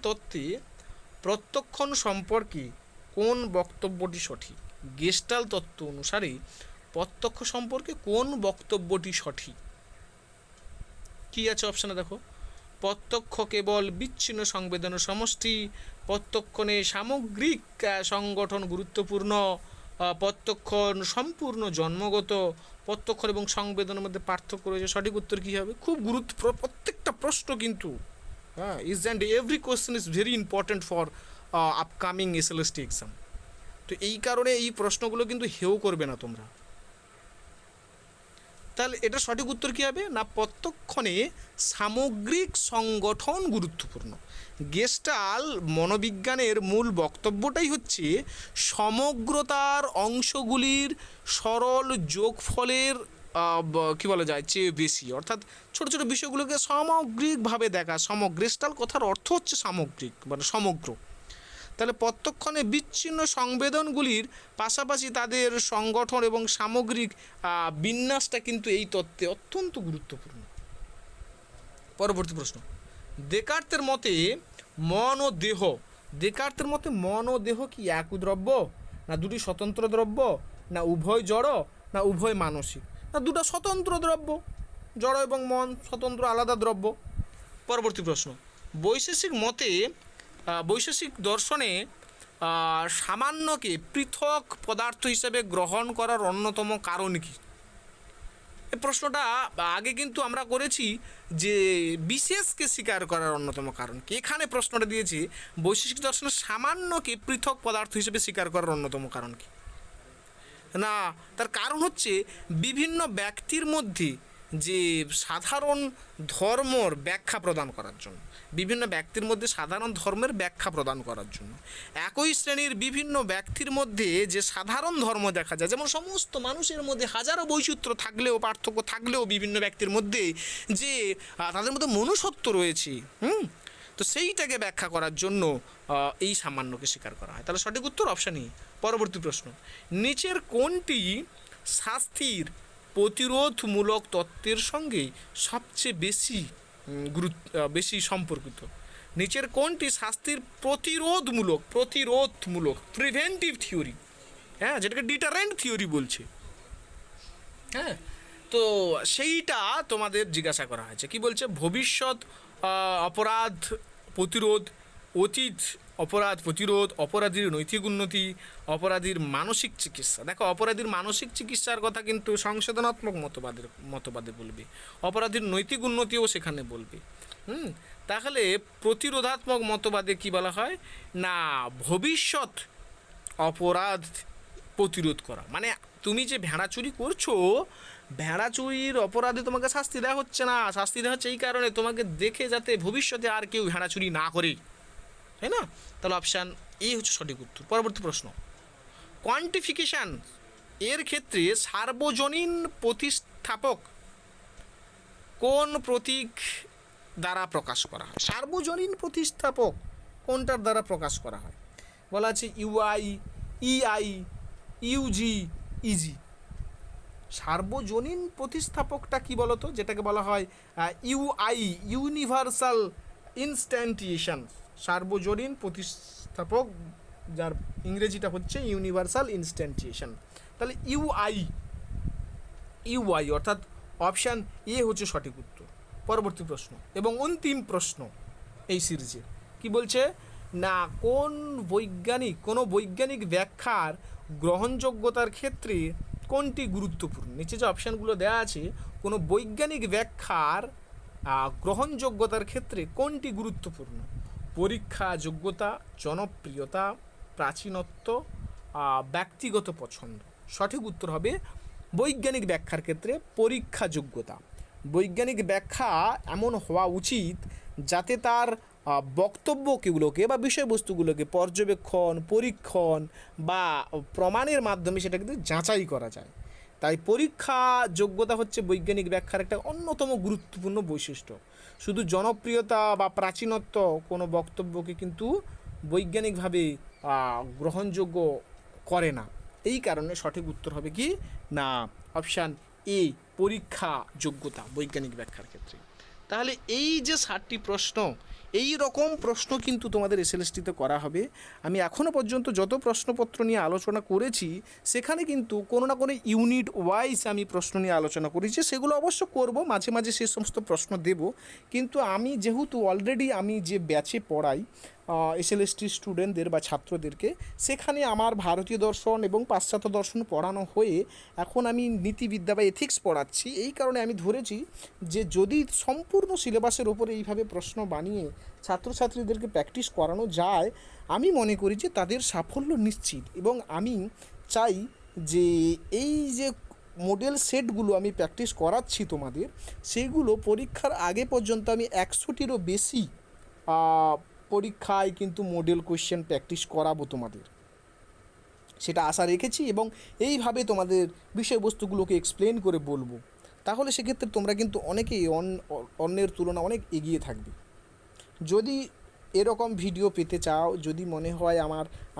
তত্ত্বে প্রত্যক্ষণ সম্পর্কে কোন বক্তব্যটি সঠিক? গেস্টাল তত্ত্ব অনুসারে প্রত্যক্ষ সম্পর্কে কোন বক্তব্যটি সঠিক? কি আছে অপশানে দেখো, প্রত্যক্ষ কেবল বিচ্ছিন্ন সংবেদনের সমষ্টি, প্রত্যক্ষণে সামগ্রিক সংগঠন গুরুত্বপূর্ণ, প্রত্যক্ষণ সম্পূর্ণ জন্মগত, প্রত্যক্ষ এবং সংবেদনের মধ্যে পার্থক্য রয়েছে। সঠিক উত্তর কী হবে? খুব গুরুত্বপূর্ণ প্রত্যেকটা প্রশ্ন কিন্তু, হ্যাঁ, is and every question is very important for upcoming SLST exam. তো এই কারণে এই প্রশ্নগুলো কিন্তু হেও করবে না তোমরা। তাহলে এটা সঠিক উত্তর কী হবে না প্রত্যক্ষণে সামগ্রিক সংগঠন গুরুত্বপূর্ণ। গেস্টাল মনোবিজ্ঞানের মূল বক্তব্যটাই হচ্ছে সমগ্রতার অংশগুলির সরল যোগফলের কী বলা যায় চেয়ে বেশি, অর্থাৎ ছোটো ছোটো বিষয়গুলোকে সামগ্রিকভাবে দেখা। গেস্টাল কথার অর্থ হচ্ছে সামগ্রিক মানে সমগ্র। তাহলে প্রত্যক্ষণে বিচ্ছিন্ন সংবেদনগুলির পাশাপাশি তাদের সংগঠন এবং সামগ্রিক বিন্যাসটা কিন্তু এই তত্ত্বে অত্যন্ত গুরুত্বপূর্ণ। পরবর্তী প্রশ্ন, দেকার্তের মতে মন ও দেহ কি এক দ্রব্য, না দুটি স্বতন্ত্র দ্রব্য, না উভয় জড়, না উভয় মানসিক, না দুটো স্বতন্ত্র দ্রব্য? জড় এবং মন স্বতন্ত্র আলাদা দ্রব্য। পরবর্তী প্রশ্ন, বৈশেষিক দর্শনে সামান্যকে পৃথক পদার্থ হিসেবে গ্রহণ করার অন্যতম কারণ কি? এই প্রশ্নটা আগে কিন্তু আমরা করেছি যে বিশেষকে স্বীকার করার অন্যতম কারণ কি। এখানে প্রশ্নটা দিয়েছে বৈশেষিক দর্শনে সামান্যকে পৃথক পদার্থ হিসেবে স্বীকার করার অন্যতম কারণ কি? না, তার কারণ হচ্ছে বিভিন্ন ব্যক্তির মধ্যে যে সাধারণ ধর্মর ব্যাখ্যা প্রদান করার জন্য, বিভিন্ন ব্যক্তির মধ্যে সাধারণ ধর্মের ব্যাখ্যা প্রদান করার জন্য। একই শ্রেণীর বিভিন্ন ব্যক্তির মধ্যে যে সাধারণ ধর্ম দেখা যায়, যেমন সমস্ত মানুষের মধ্যে হাজারো বৈচিত্র্য থাকলেও, পার্থক্য থাকলেও বিভিন্ন ব্যক্তির মধ্যে যে তাদের মধ্যে মনুষ্যত্ব রয়েছে, তো সেইটাকে ব্যাখ্যা করার জন্য এই সামান্যকে স্বীকার করা হয়। তাহলে সঠিক উত্তর অপশান ই। পরবর্তী প্রশ্ন, নিচের কোনটি শাস্তির প্রতিরোধমূলক তত্ত্বের সঙ্গে সবচেয়ে বেশি সম্পর্কিত? নিচের কোনটি শাস্তির প্রতিরোধমূলক প্রিভেন্টিভ থিওরি হ্যাঁ, যেটাকে ডিটারেন্ট থিওরি বলছে। হ্যাঁ, তো সেইটা তোমাদের জিজ্ঞাসা করা হয়েছে। কি বলছে? ভবিষ্যৎ অপরাধ প্রতিরোধ, অতীত অপরাধ প্রতিরোধ, অপরাধীর নৈতিক উন্নতি, অপরাধীর মানসিক চিকিৎসা। দেখো, অপরাধীর মানসিক চিকিৎসার কথা কিন্তু সংশোধনাত্মক মতবাদে বলবে, অপরাধীর নৈতিক উন্নতিও সেখানে বলবে। তাহলে প্রতিরোধাত্মক মতবাদে কি বলা হয় না, ভবিষ্যৎ অপরাধ প্রতিরোধ করা। মানে তুমি যে ভেড়া চুরি করছো, ভেড়া চুরির অপরাধে তোমাকে শাস্তি দেওয়া হচ্ছে না, শাস্তি দেওয়া হচ্ছে এই কারণে তোমাকে দেখে যাতে ভবিষ্যতে আর কেউ ভেড়া চুরি না করে, তাই না? তাহলে অপশান এ হচ্ছে সঠিক উত্তর। পরবর্তী প্রশ্ন, কোয়ান্টিফিকেশান এর ক্ষেত্রে সার্বজনীন প্রতিস্থাপক কোন প্রতীক দ্বারা প্রকাশ করা হয়? সার্বজনীন প্রতিস্থাপক কোনটার দ্বারা প্রকাশ করা হয়? বলা আছে ইউআই, ইআই, ইউজি, ইজি। সার্বজনীন প্রতিস্থাপকটা কি বলতো? যেটাকে বলা হয় ইউআই, ইউনিভার্সাল ইনস্ট্যান্টিয়েশন। সার্বজনীন প্রতিস্থাপক, যার ইংরেজিটা হচ্ছে ইউনিভার্সাল ইনস্ট্যান্টিয়েশন। তাহলে ইউআই অর্থাৎ অপশান এ হচ্ছে সঠিক উত্তর। পরবর্তী প্রশ্ন এবং অন্তিম প্রশ্ন এই সিরিজের, কি বলছে না, কোনো বৈজ্ঞানিক ব্যাখ্যার গ্রহণযোগ্যতার ক্ষেত্রে কোনটি গুরুত্বপূর্ণ? নিচে যে অপশানগুলো দেওয়া আছে, কোনো বৈজ্ঞানিক ব্যাখ্যার গ্রহণযোগ্যতার ক্ষেত্রে কোনটি গুরুত্বপূর্ণ? পরীক্ষা যোগ্যতা, জনপ্রিয়তা, প্রাচীনত্ব, ব্যক্তিগত পছন্দ। সঠিক উত্তর হবে বৈজ্ঞানিক ব্যাখ্যার ক্ষেত্রে পরীক্ষা যোগ্যতা। বৈজ্ঞানিক ব্যাখ্যা এমন হওয়া উচিত যাতে তার বক্তব্যগুলোকে বা বিষয়বস্তুগুলোকে পর্যবেক্ষণ, পরীক্ষণ বা প্রমাণের মাধ্যমে সেটা কিন্তু যাচাই করা যায়। তাই পরীক্ষা যোগ্যতা হচ্ছে বৈজ্ঞানিক ব্যাখ্যার একটা অন্যতম গুরুত্বপূর্ণ বৈশিষ্ট্য। শুধু জনপ্রিয়তা বা প্রাচীনত্ব কোনো বক্তব্যকে কিন্তু বৈজ্ঞানিকভাবে গ্রহণযোগ্য করে না। এই কারণে সঠিক উত্তর হবে কি না, অপশান এ, পরীক্ষা যোগ্যতা বৈজ্ঞানিক ব্যাখ্যার ক্ষেত্রে। তাহলে এই যে 7টি প্রশ্ন, এই রকম প্রশ্ন কিন্তু তোমাদের এসএলএসটিতে করা হবে। আমি এখনও পর্যন্ত যত প্রশ্নপত্র নিয়ে আলোচনা করেছি সেখানে কিন্তু কোনো না কোনো ইউনিট ওয়াইজ আমি প্রশ্ন নিয়ে আলোচনা করেছি। সেগুলো অবশ্য করব, মাঝে মাঝে সে সমস্ত প্রশ্ন দেব। কিন্তু আমি যেহেতু অলরেডি আমি যে ব্যাচে পড়াই এসএলএসটি স্টুডেন্টদের বা ছাত্রদেরকে, সেখানে আমার ভারতীয় দর্শন এবং পাশ্চাত্য দর্শন পড়ানো হয়ে এখন আমি নীতিবিদ্যা বা এথিক্স পড়াচ্ছি। এই কারণে আমি ধরেছি যে যদি সম্পূর্ণ সিলেবাসের ওপরে এইভাবে প্রশ্ন বানিয়ে ছাত্রছাত্রীদেরকে প্র্যাকটিস করানো যায়, আমি মনে করি যে তাদের সাফল্য নিশ্চিত। এবং আমি চাই যে এই যে মডেল সেটগুলো আমি প্র্যাকটিস করাচ্ছি তোমাদের, সেইগুলো পরীক্ষার আগে পর্যন্ত আমি 100টিরও বেশি পরীক্ষায় কিন্তু মডেল কোয়েশ্চেন প্র্যাকটিস করাবো তোমাদের, সেটা আশা রেখেছি। এবং এইভাবে তোমাদের বিষয়বস্তুগুলোকে এক্সপ্লেন করে বলবো। তাহলে সেক্ষেত্রে তোমরা কিন্তু অনেকেই অন্যের তুলনা অনেক এগিয়ে থাকবে। যদি এরকম ভিডিও পেতে চাও, যদি মনে হয়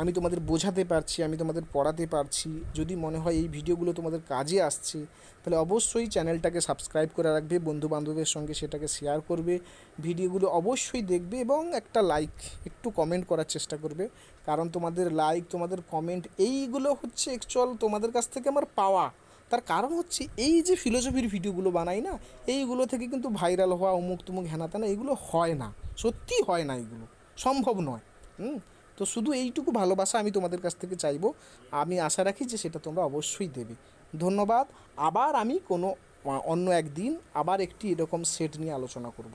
আমি তোমাদের বোঝাতে পারছি, আমি তোমাদের পড়াতে পারছি, যদি মনে হয় এই ভিডিওগুলো তোমাদের কাজে আসছে, তাহলে অবশ্যই চ্যানেলটাকে সাবস্ক্রাইব করে রাখবে, বন্ধুবান্ধবের সঙ্গে সেটাকে শেয়ার করবে, ভিডিওগুলো অবশ্যই দেখবে এবং একটা লাইক, একটু কমেন্ট করার চেষ্টা করবে। কারণ তোমাদের লাইক, তোমাদের কমেন্ট, এইগুলো হচ্ছে অ্যাকচুয়াল তোমাদের কাছ থেকে আমার পাওয়া। তার কারণ হচ্ছে এই যে ফিলোসফির ভিডিওগুলো বানাই না, এইগুলো থেকে কিন্তু ভাইরাল হওয়া, অমুক তুমুক হেনাতেনা এগুলো হয় না, সত্যি হয় না, এগুলো সম্ভব নয়। তো শুধু এইটুকু ভালোবাসা আমি তোমাদের কাছ থেকে চাইবো। আমি আশা রাখি যে সেটা তোমরা অবশ্যই দেবে। ধন্যবাদ। আবার আমি অন্য একদিন আবার একটি এরকম সেট নিয়ে আলোচনা করব।